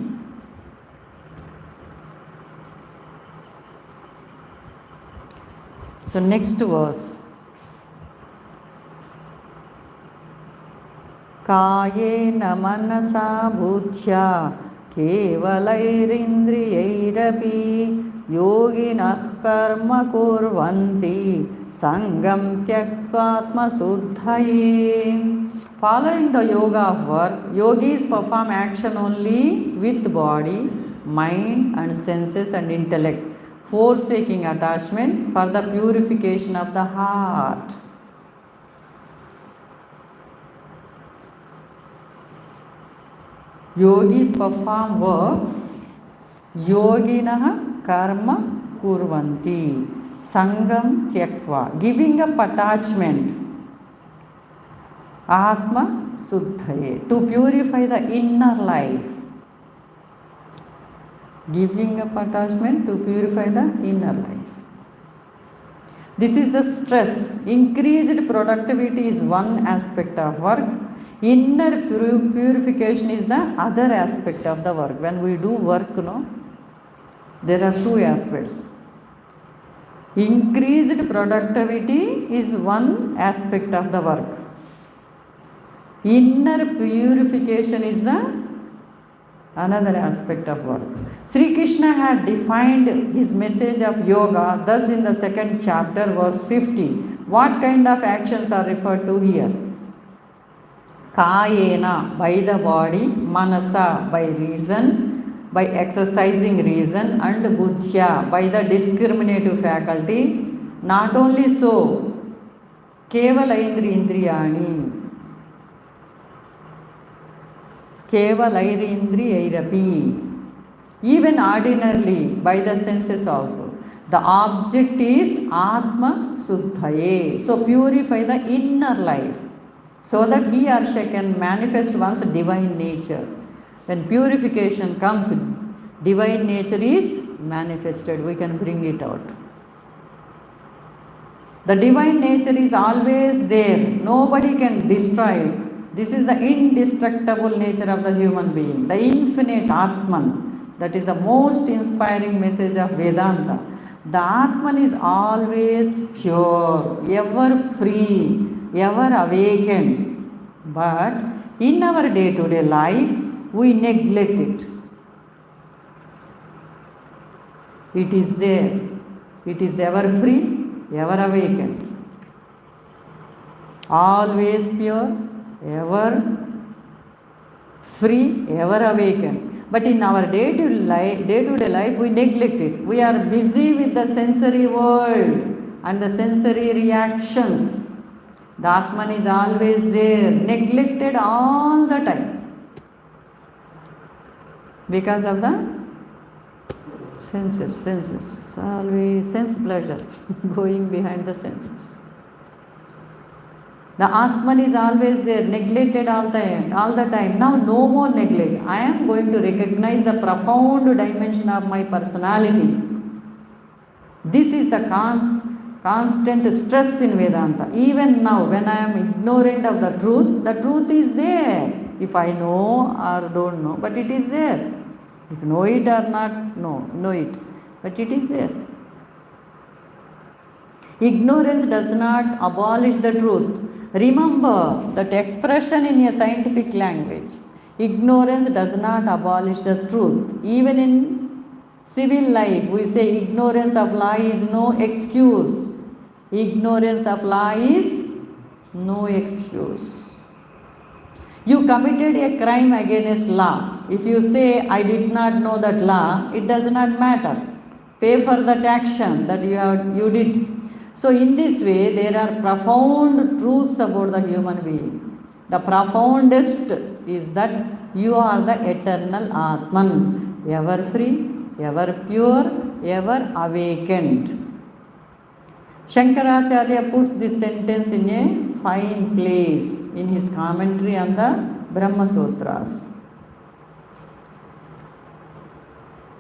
So next verse. Kayena manasa buddhya kevalairindriyairapi yoginah karma kurvanti sangam tyaktvatma suddhaye. Following the yoga of work, yogis perform action only with body, mind and senses and intellect, forsaking attachment for the purification of the heart. Yogis perform work, yoginah karma kurvanti, sangam tyaktva, giving up attachment, atma suddhaye, to purify the inner life. Giving up attachment to purify the inner life. This is the stress. Increased productivity is one aspect of work. Inner purification is the other aspect of the work. When we do work, there are two aspects. Increased productivity is one aspect of the work. Inner purification is the another aspect of work. Sri Krishna had defined his message of yoga thus in the second chapter, verse 50. What kind of actions are referred to here? Kayena, by the body, manasa, by reason, by exercising reason, and buddhya, by the discriminative faculty. Not only so, kevalaindriyani, kevalairindriyairapi, even ordinarily by the senses also. The object is atma suddhaye, so purify the inner life, so that he or she can manifest one's divine nature. When purification comes, divine nature is manifested, we can bring it out. The divine nature is always there, nobody can destroy it. This is the indestructible nature of the human being, the infinite Atman. That is the most inspiring message of Vedanta. The Atman is always pure, ever free, ever awakened. But in our day-to-day life, we neglect it. It is there. It is ever free, ever awakened. Always pure, ever free, ever awakened. But in our day-to-day life, we neglect it. We are busy with the sensory world and the sensory reactions. The Atman is always there, neglected all the time because of the senses, always sense pleasure going behind the senses. The Atman is always there, neglected all the time. Now no more neglect. I am going to recognize the profound dimension of my personality. This is the constant stress in Vedanta. Even now, when I am ignorant of the truth is there. If I know or don't know, but it is there. If know it or not, know it, but it is there. Ignorance does not abolish the truth. Remember that expression in a scientific language. Ignorance does not abolish the truth. Even in civil life, we say ignorance of law is no excuse. Ignorance of law is no excuse. You committed a crime against law. If you say, I did not know that law, it does not matter. pay for that action that you did. So in this way, there are profound truths about the human being. The profoundest is that you are the eternal Atman, ever free, ever pure, ever awakened. Shankaracharya puts this sentence in a fine place in his commentary on the Brahma Sutras.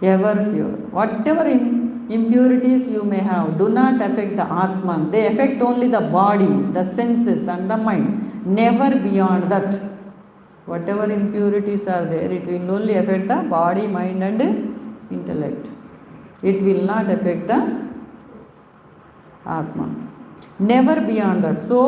Ever pure. Whatever impurities you may have do not affect the Atman. They affect only the body, the senses and the mind. Never beyond that. Whatever impurities are there, it will only affect the body, mind and intellect. It will not affect the Atman. Never beyond that. So,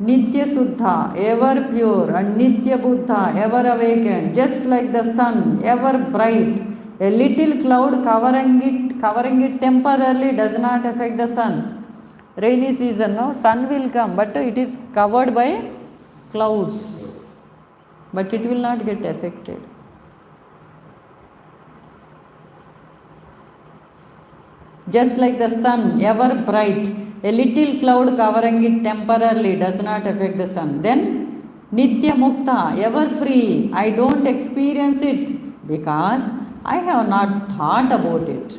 Nitya Suddha, ever pure, and Nitya Buddha, ever awakened, just like the sun, ever bright. A little cloud covering it temporarily does not affect the sun. Rainy season, no, sun will come, but it is covered by clouds. But it will not get affected. Just like the sun, ever bright, a little cloud covering it temporarily does not affect the sun. Then, Nitya Mukta, ever free, I don't experience it because I have not thought about it.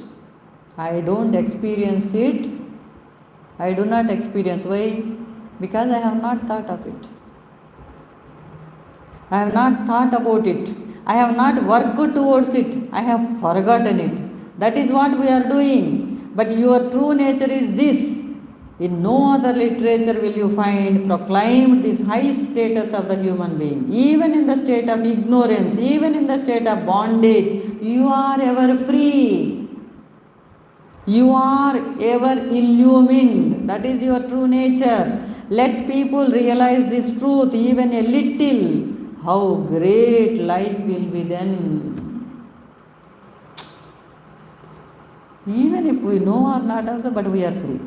I don't experience it. I do not experience. Why? Because I have not thought of it. I have not thought about it. I have not worked towards it. I have forgotten it. That is what we are doing. But your true nature is this. In no other literature will you find proclaimed this high status of the human being. Even in the state of ignorance, even in the state of bondage, you are ever free. You are ever illumined. That is your true nature. Let people realize this truth even a little. How great life will be then. Even if we know or not also, but we are free.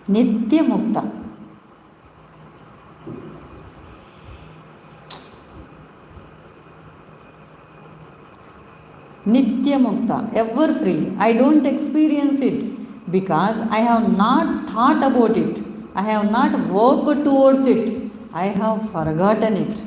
Nitya Mukta. Nitya Mukta, ever free. I don't experience it because I have not thought about it. I have not worked towards it. I have forgotten it.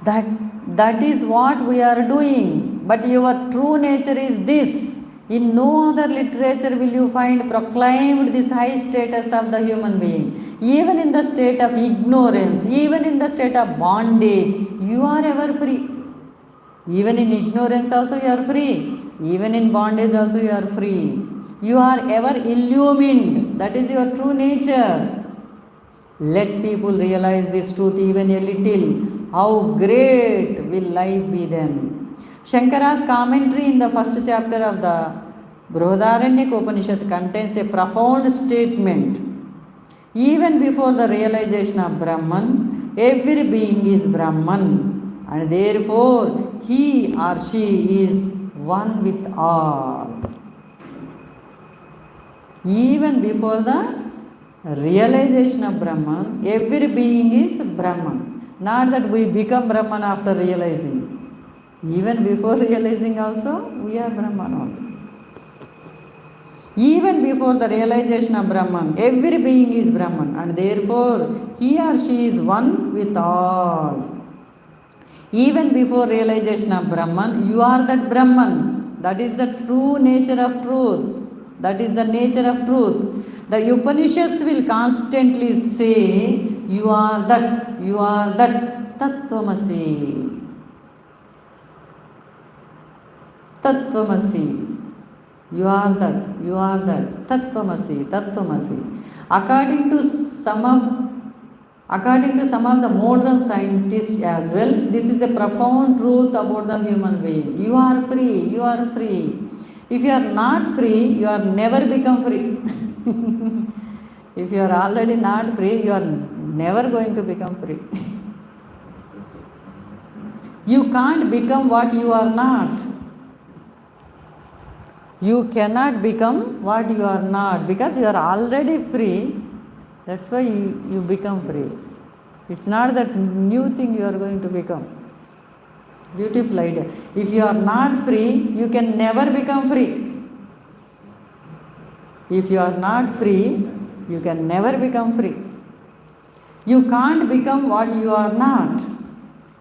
That is what we are doing. But your true nature is this. In no other literature will you find proclaimed this high status of the human being. Even in the state of ignorance, even in the state of bondage, you are ever free. Even in ignorance also you are free. Even in bondage also you are free. You are ever illumined. That is your true nature. Let people realize this truth even a little. How great will life be then? Shankara's commentary in the first chapter of the Brihadaranyaka Upanishad contains a profound statement. Even before the realization of Brahman, every being is Brahman, and therefore he or she is one with all. Even before the realization of Brahman, every being is Brahman. Not that we become Brahman after realizing. Even before realizing also, we are Brahman only. Even before the realization of Brahman, every being is Brahman, and therefore he or she is one with all. Even before realization of Brahman, you are that Brahman. That is the true nature of truth. That is the nature of truth. The Upanishads will constantly say, you are that, Tattvamasi. Tattvamasi. You are that, Tattvamasi. According to some of the modern scientists as well, this is a profound truth about the human being. You are free. If you are not free, you are never become free. If you are already not free, you are never going to become free. You can't become what you are not. You cannot become what you are not because you are already free. That's why you become free. It's not that new thing you are going to become. Beautiful idea. If you are not free, you can never become free. If you are not free, you can never become free. You can't become what you are not.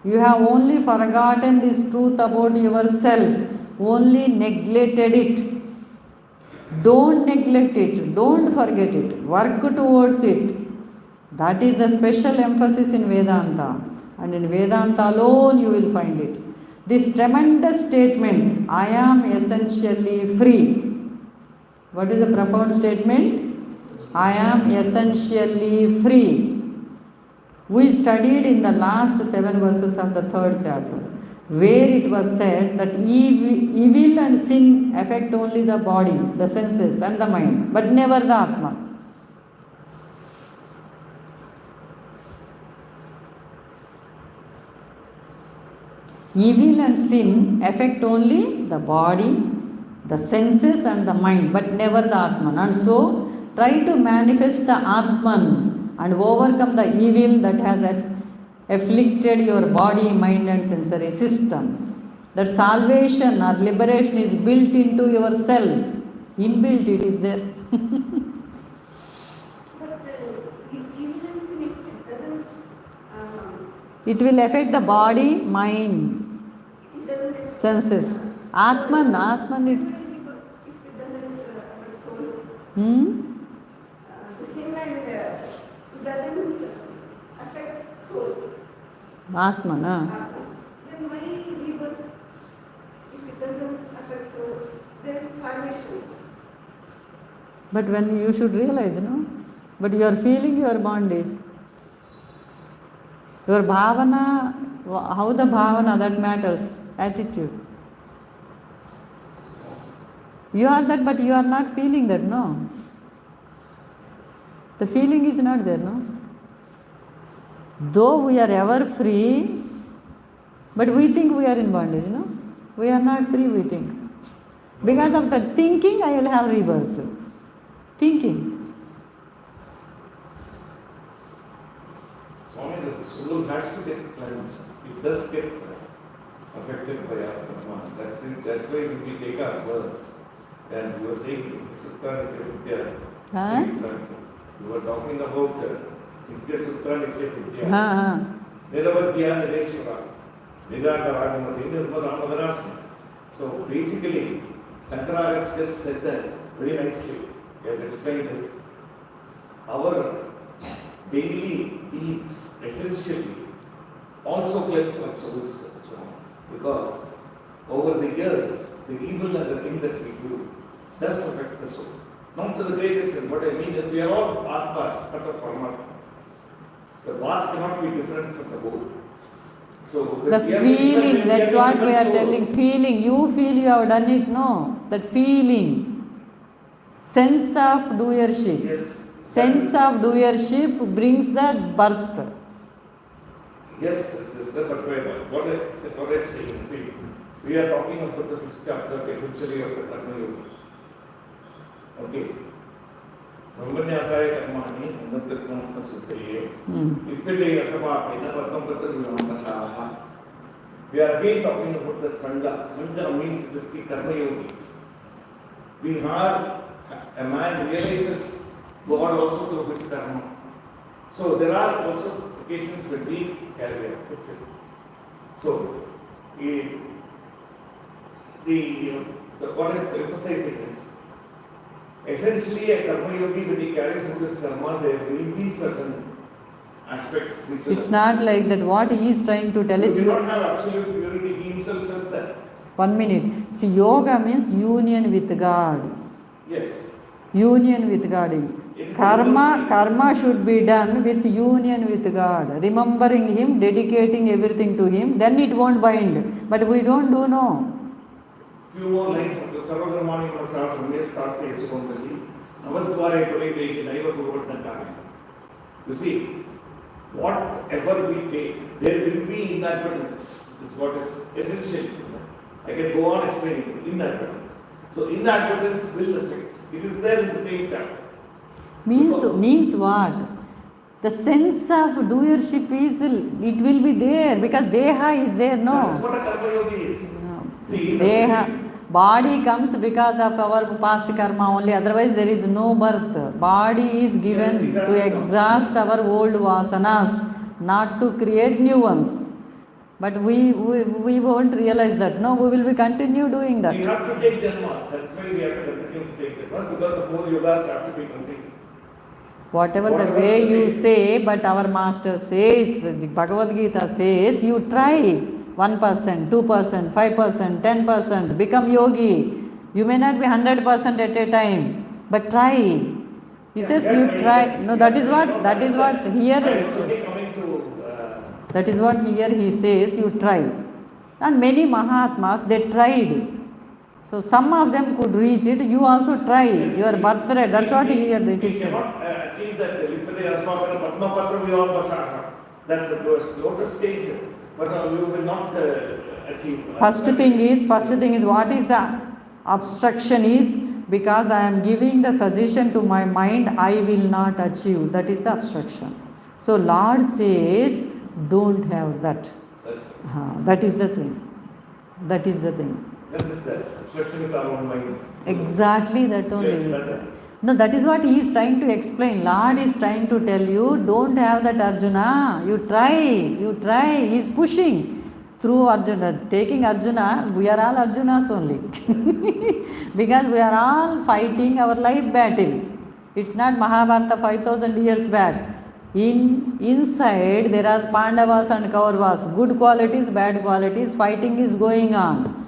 You have only forgotten this truth about yourself, only neglected it. Don't neglect it, don't forget it, work towards it. That is the special emphasis in Vedanta. And in Vedanta alone you will find it. This tremendous statement, I am essentially free. What is the profound statement? I am essentially free. We studied in the last 7 verses of the 3rd chapter, where it was said that evil and sin affect only the body, the senses and the mind, but never the Atma. Evil and sin affect only the body, the senses and the mind, but never the Atman. And so, try to manifest the Atman and overcome the evil that has afflicted your body, mind and sensory system. That salvation or liberation is built into yourself. Inbuilt it is there. But evil and sin, it doesn't... It will affect the body, mind, it doesn't... senses. Atman, it... If it doesn't affect soul... The sin and it doesn't affect soul. Atman, Then why rebirth? If it doesn't affect soul, there is salvation. But when you should realize, but you are feeling your bondage. Your bhavana, how the bhavana, that matters, attitude. You are that, but you are not feeling that, no. The feeling is not there, no. Though we are ever free, but we think we are in bondage, no. We are not free, we think. Because of the thinking, I will have rebirth. Thinking. Swami, the soul has to get cleansed. It does get affected by our karma. That's why we take our births. And you were saying, Sutta Nitya Vidya. You were talking about Nitya Sutta Nitya Vidya. Niravadya Nireshwara. Nidanta Ragamati. This was Amadhanasana. So basically, Shankara has just said that very nicely. He has explained it. Our daily deeds essentially also cleanse our souls. Because over the years, the evil and the thing that we do does affect the soul. Not to the great extent. What I mean is we are all Atmas, but of Paramatma. The path cannot be different from the whole. So the feeling, that's what we are telling. Feeling, you feel you have done it, no. That feeling. Sense of doership. Yes. Sense of doership brings that birth. Yes, sister, but what I'm saying, see, we are talking about the 5th chapter essentially of the Karma Yoga. Okay. Brahmanyataya karmani anandratmana suttaye. Ippide asapapena vartamprata vimamasaha. We are again talking about the Sangha. Sangha means this the Karma Yogis. We have a man realizes God also through his karma. So there are also occasions when we carry out this. So what I'm emphasizing is essentially a karma yogi, when he carries out his karma, there will be certain aspects which will... It's not like that. What he is trying to tell is... You do not have absolute purity. He himself says that. 1 minute. See, yoga means union with God. Yes. Union with God. Karma should be done with union with God. Remembering Him, dedicating everything to Him, then it won't bind. But we don't do, no. Few more lines from the Sarvakarmani Manasa Samya Starte Sukondasi. Navattvare Pulide Naiva Gurvatnakari. You see, whatever we take, there will be inadvertence. Is what is essential. I can go on explaining inadvertence. So inadvertence will affect. It is there in the same chapter. Means what? The sense of doership is, it will be there because Deha is there, That is no? what a karma yogi is. See, Deha, body comes because of our past karma only, otherwise there is no birth. Body is given to exhaust our old vasanas, not to create new ones. But we won't realize that. No, we will be continue doing we that. have to take janmas. That's why we have to continue to take janmas, because the 4 yugas have to be completed. Whatever the way you say, but our master says, the Bhagavad Gita says, you try 1%, 2%, 5%, 10%, become yogi. You may not be 100% at a time, but try. He says you try. No, that is what here it says. That is what here he says, you try. And many Mahatmas, they tried. So some of them could reach it, you also try, your birthright, that's what here it is. We cannot achieve that Lipade Asmapana Padma Patra Vyavapachaka, that lotus stage, but you will not achieve. First thing is what is the obstruction is, because I am giving the suggestion to my mind, I will not achieve, that is the obstruction. So Lord says, don't have that. That is the thing. That is the thing. That is that. Obstruction is our own mind. Exactly that only. Yes, that is. No, that is what he is trying to explain. Lord is trying to tell you, don't have that Arjuna. You try. He is pushing through Arjuna. Taking Arjuna, we are all Arjunas only. Because we are all fighting our life battle. It's not Mahabharata 5000 years back. Inside there are Pandavas and Kauravas. Good qualities, bad qualities. Fighting is going on.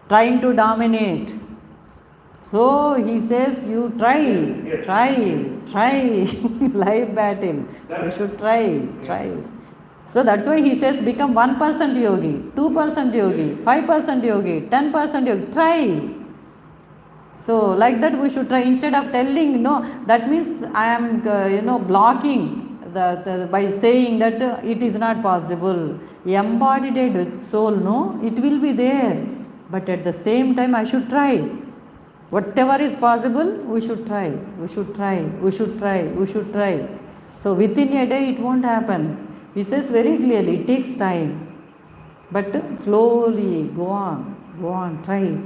Trying to dominate. So he says, you try. Life battle. You should try. So that's why he says, become 1% yogi, 2% yogi, 5% yogi, 10% yogi. Try. So like that we should try. Instead of telling, no, that means I am, blocking by saying that it is not possible. Embodied soul, no, it will be there. But at the same time, I should try. Whatever is possible, we should try. So within a day, it won't happen. He says very clearly, it takes time. But slowly, go on, try.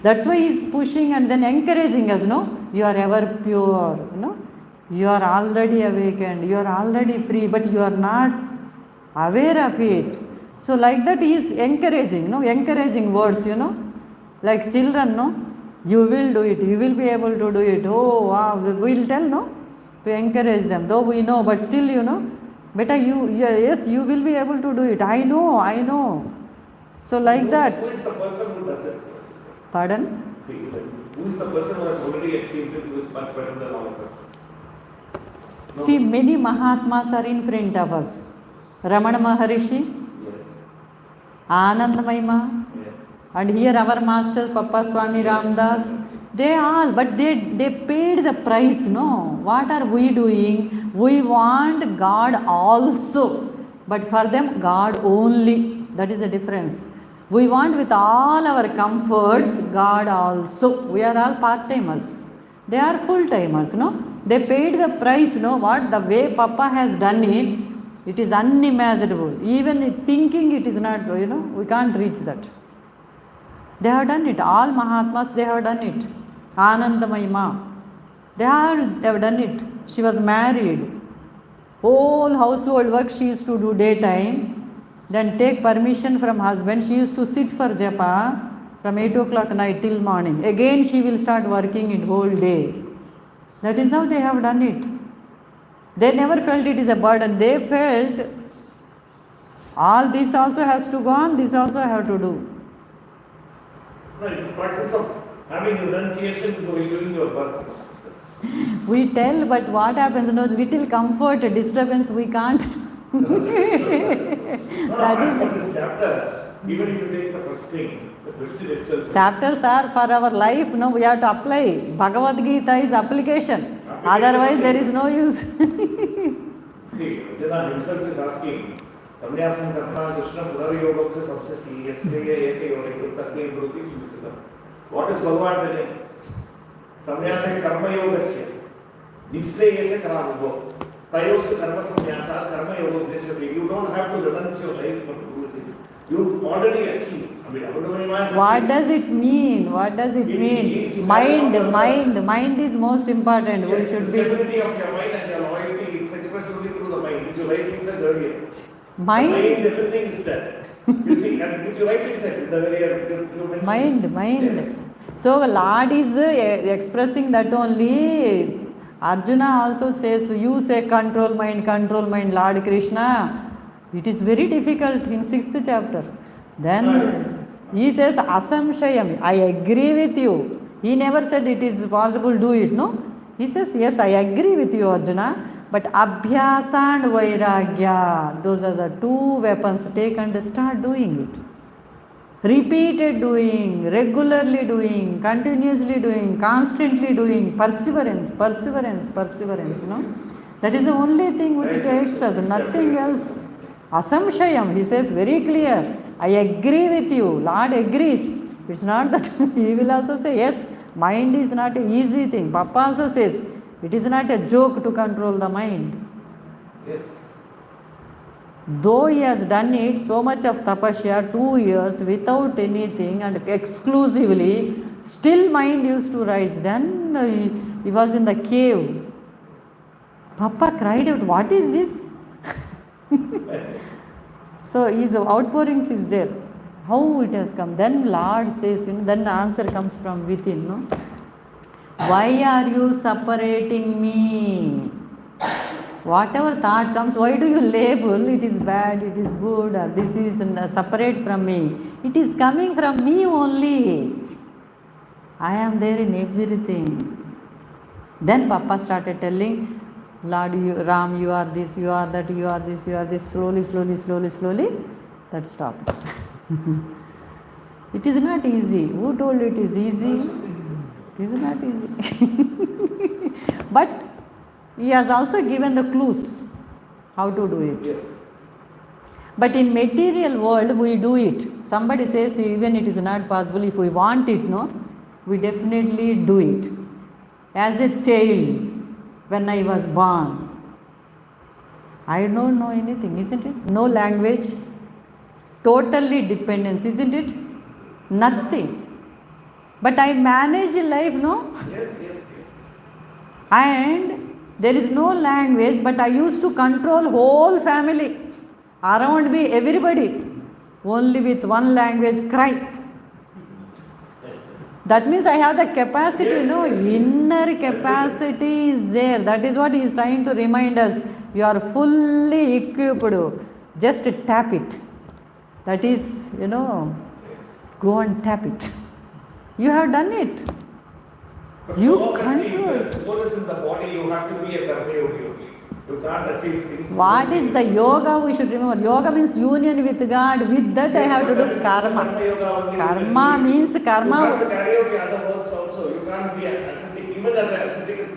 That's why he's pushing and then encouraging us, no? You are ever pure, no? You are already awakened, you are already free, but you are not aware of it. So like that he is encouraging, encouraging words, like children, you will do it, you will be able to do it. Oh, wow, we will tell, to encourage them, though we know, but still, better yes, you will be able to do it. I know. So like that. Who is the person who does it? Pardon? See, who is the person who has already achieved it, who is much better than all of us? No. See, many Mahatmas are in front of us. Ramana Maharishi, Anandamaima, and here our master Papa Swami Ramdas, they all, but they paid the price, no? What are we doing? We want God also, but for them God only. That is the difference. We want with all our comforts God also. We are all part-timers. They are full-timers, no? They paid the price, what? The way Papa has done it, it is unimaginable. Even thinking it is not, we can't reach that. They have done it. All Mahatmas, they have done it. Anandamaima, they have done it. She was married. Whole household work she used to do daytime. Then take permission from husband. She used to sit for japa from 8 o'clock night till morning. Again she will start working in whole day. That is how they have done it. They never felt it is a burden. They felt all this also has to go on, this also I have to do. No, it's a practice of having renunciation while doing your work. We tell, but what happens? Little comfort, disturbance, we can't. That is this chapter. Even if you take the first thing, the question itself. Chapters are for our life. We have to apply. Bhagavad Gita is application. Otherwise, there is no use. See, Arjuna himself is asking, Samnyasam Karma Krishna Purariyogam Samsasi Yatsreya Yete Yorekam Taklim Rupi Shimichitam. What is Bhagavan telling? Samnyasam Karma Yogasya Nisreyase Karamugo. Tayostu karma samyasa, karma yoga uddeshya. You don't have to renounce your life for doing it. You already achieved. What does it mean? What does it mean? Mind is most important. Yes, We should the be. stability of your mind and your loyalty is expressed only through the mind, which you rightly said earlier. Mind? The mind, everything is there. You see, and which you rightly said in the earlier, you mentioned. Mind. Yes. So Lord is expressing that only. Arjuna also says, you say control mind, Lord Krishna. It is very difficult in 6th chapter. Then he says, asamshayam, I agree with you. He never said it is possible, do it, no? He says, yes, I agree with you, Arjuna. But abhyasa and vairagya, those are the two weapons. Take and start doing it. Repeated doing, regularly doing, continuously doing, constantly doing, perseverance, no? That is the only thing which takes us, nothing else. Asamshayam, he says very clear, I agree with you, Lord agrees. It's not that, he will also say, yes, mind is not an easy thing. Papa also says, it is not a joke to control the mind. Yes. Though he has done it, so much of tapasya, 2 years, without anything and exclusively, still mind used to rise. Then he was in the cave. Papa cried out, what is this? So his outpourings is there. How it has come? Then Lord says, then the answer comes from within. No? Why are you separating me? Whatever thought comes, why do you label it is bad, it is good, or this is separate from me? It is coming from me only. I am there in everything. Then Papa started telling, Lord, Ram, you are this, you are that, you are this, you are this. Slowly, that stopped. It is not easy. Who told it is easy? It is not easy. But he has also given the clues how to do it. Yes. But in material world, we do it. Somebody says even it is not possible. If we want it, no, we definitely do it. As a child, when I was born, I don't know anything, isn't it? No language, totally dependence, isn't it? Nothing. But I manage life, no? Yes. And there is no language, but I used to control whole family. Around me, everybody. Only with one language, cry. That means I have the capacity, inner capacity is there. That is what he is trying to remind us. You are fully equipped. Just tap it. That is, go and tap it. You have done it. But You so control. the soul is in the body, you have to be a karma yogi. You can't achieve things. What is the yoga we should remember? Yoga means union with God. With that I have to do karma. Karma means karma. You have to carry out the other works also. You can't be ascetic. Even as ascetic.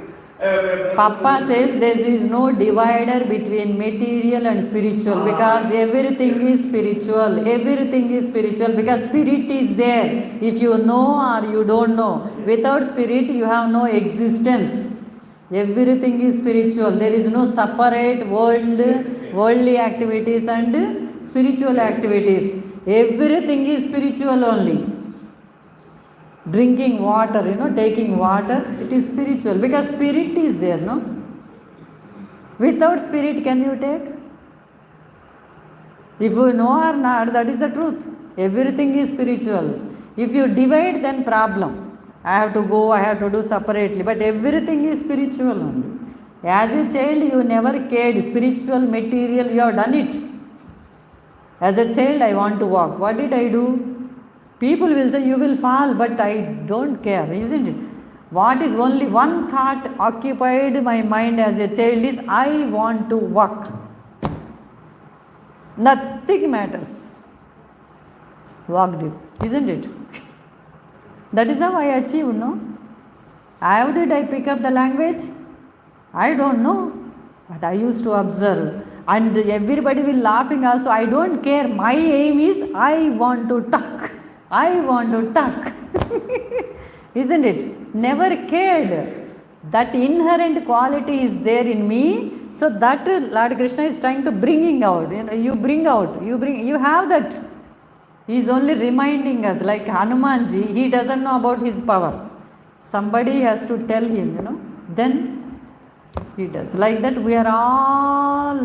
Papa says there is no divider between material and spiritual because everything is spiritual. Everything is spiritual because spirit is there. If you know or you don't know, without spirit you have no existence. Everything is spiritual. There is no separate worldly activities and spiritual activities. Everything is spiritual only. Drinking water, taking water, it is spiritual because spirit is there, no? Without spirit, can you take? If you know or not, that is the truth. Everything is spiritual. If you divide, then problem. I have to go, I have to do separately. But everything is spiritual only. As a child, you never cared. Spiritual, material, you have done it. As a child, I want to walk. What did I do? People will say, you will fall, but I don't care, isn't it? What is only one thought occupied my mind as a child is, I want to walk. Nothing matters. Walked it, isn't it? That is how I achieved, no? How did I pick up the language? I don't know. But I used to observe. And everybody will laughing also. I don't care. My aim is, I want to talk. I want to talk. Isn't it? Never cared. That inherent quality is there in me. So that Lord Krishna is trying to bringing out. You bring out. You have that. He is only reminding us, like Hanumanji, he doesn't know about his power. Somebody has to tell him, then he does. Like that, we are all,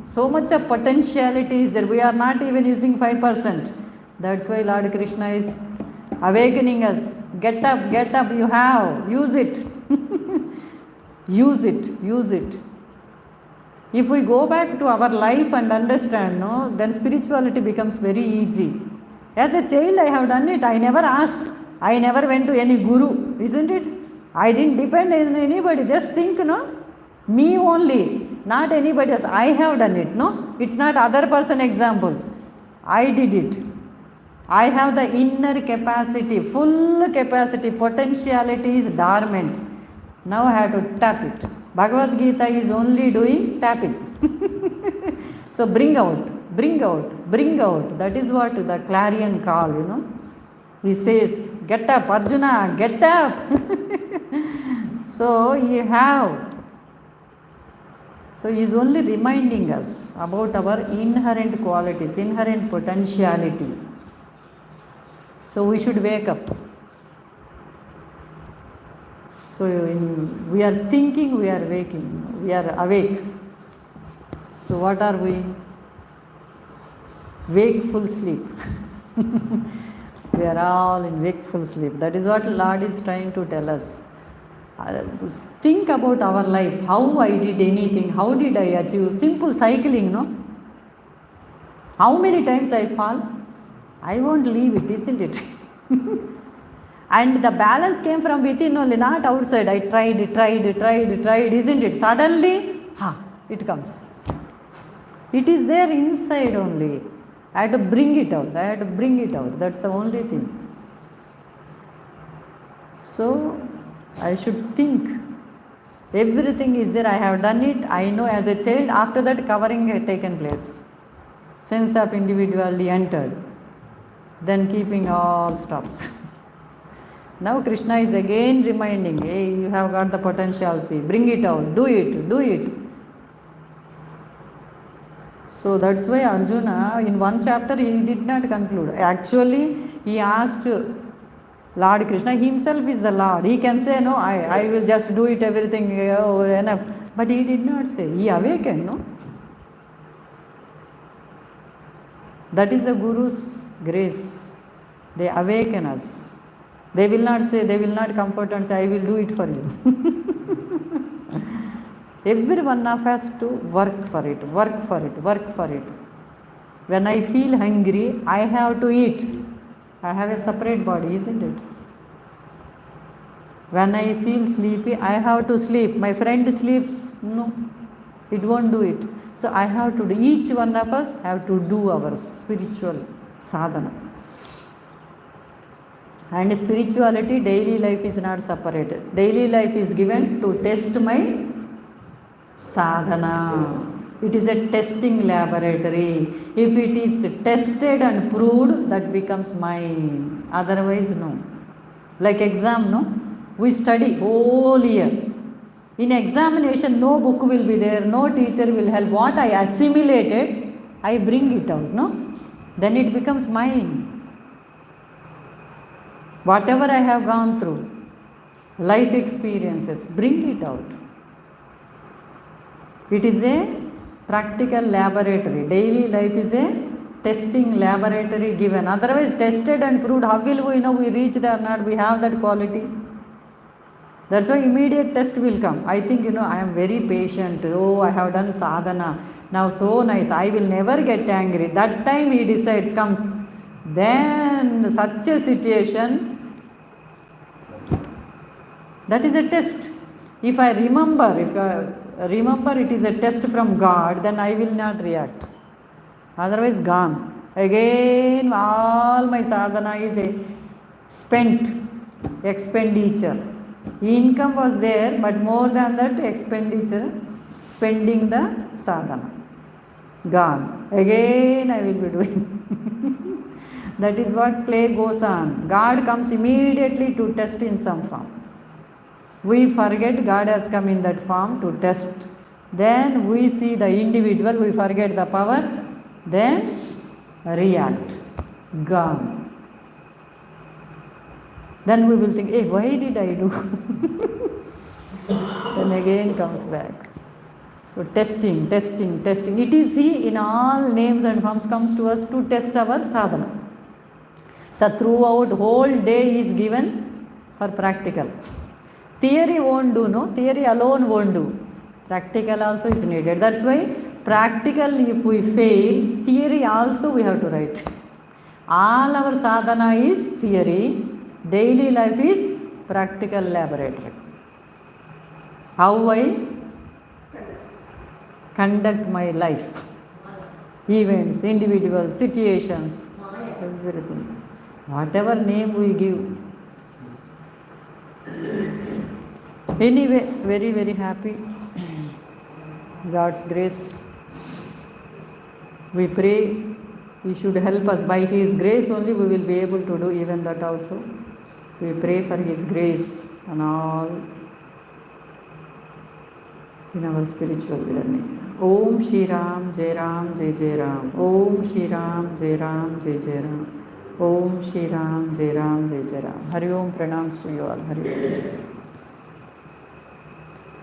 so much of potentiality is there. We are not even using 5%. That's why Lord Krishna is awakening us. Get up, you have. Use it. Use it. If we go back to our life and understand, then spirituality becomes very easy. As a child, I have done it. I never asked. I never went to any guru, isn't it? I didn't depend on anybody. Just think, me only, not anybody else. I have done it, It's not other person example. I did it. I have the inner capacity, full capacity, potentiality is dormant. Now I have to tap it. Bhagavad Gita is only doing tap it. So bring out. That is what the clarion call, He says, get up, Arjuna, get up. So you have. So he is only reminding us about our inherent qualities, inherent potentiality. So we should wake up. So we are thinking, we are waking, we are awake. So what are we? Wakeful sleep. We are all in wakeful sleep. That is what Lord is trying to tell us. Think about our life, how I did anything, how did I achieve. Simple cycling, How many times I fall? I won't leave it, isn't it? And the balance came from within only, not outside. I tried, isn't it? Suddenly, it comes. It is there inside only. I had to bring it out. That's the only thing. So, I should think. Everything is there. I have done it. I know as a child. After that, covering had taken place. Sense of individuality entered. Then keeping all stops. Now Krishna is again reminding, hey, you have got the potential, see, bring it out, do it. So that's why Arjuna, in one chapter, he did not conclude. Actually, he asked Lord Krishna, himself is the Lord. He can say, no, I will just do it, everything, enough. But he did not say. He awakened, That is the Guru's grace. They awaken us. They will not say, they will not comfort and say, I will do it for you. Every one of us to work for it. When I feel hungry, I have to eat. I have a separate body, isn't it? When I feel sleepy, I have to sleep. My friend sleeps, no, it won't do it. So I have to do, each one of us have to do our spiritual sadhana. And spirituality, daily life is not separated. Daily life is given to test my sadhana. It is a testing laboratory. If it is tested and proved, that becomes mine. Otherwise, no. Like exam, no? We study whole year. In examination, no book will be there, no teacher will help. What I assimilated, I bring it out, no? Then it becomes mine. Whatever I have gone through, life experiences, bring it out. It is a practical laboratory. Daily life is a testing laboratory given. Otherwise, tested and proved, how will we know we reached or not? We have that quality. That's why immediate test will come. I think, I am very patient. Oh, I have done sadhana. Now so nice. I will never get angry. That time he decides, comes. Then such a situation, that is a test. If I remember it is a test from God, then I will not react. Otherwise, gone. Again, all my sadhana is a spent expenditure. Income was there, but more than that expenditure, spending the sadhana. Gone. Again I will be doing. That is what play goes on. God comes immediately to test in some form. We forget God has come in that form to test. then we see the individual, we forget the power, then react, gone. Then we will think, hey, why did I do? Then again comes back. So testing. It is, see, in all names and forms comes to us to test our sadhana. So throughout whole day is given for practical. Theory won't do, no? Theory alone won't do. Practical also is needed. That's why practical, if we fail, theory also we have to write. All our sadhana is theory. Daily life is practical laboratory. How I conduct my life, events, individuals, situations, everything. Whatever name we give. Anyway, very, very happy. God's grace. We pray He should help us. By His grace only we will be able to do even that also. We pray for His grace and all in our spiritual journey. Om Shri Ram, Jai Ram, Jai Jai Ram. Om Shri Ram, Jai Ram, Jai Jai Ram. Om Shri Ram, Jai Ram, Jai Jai Ram. Hari Om, pranams to you all. Hari Om.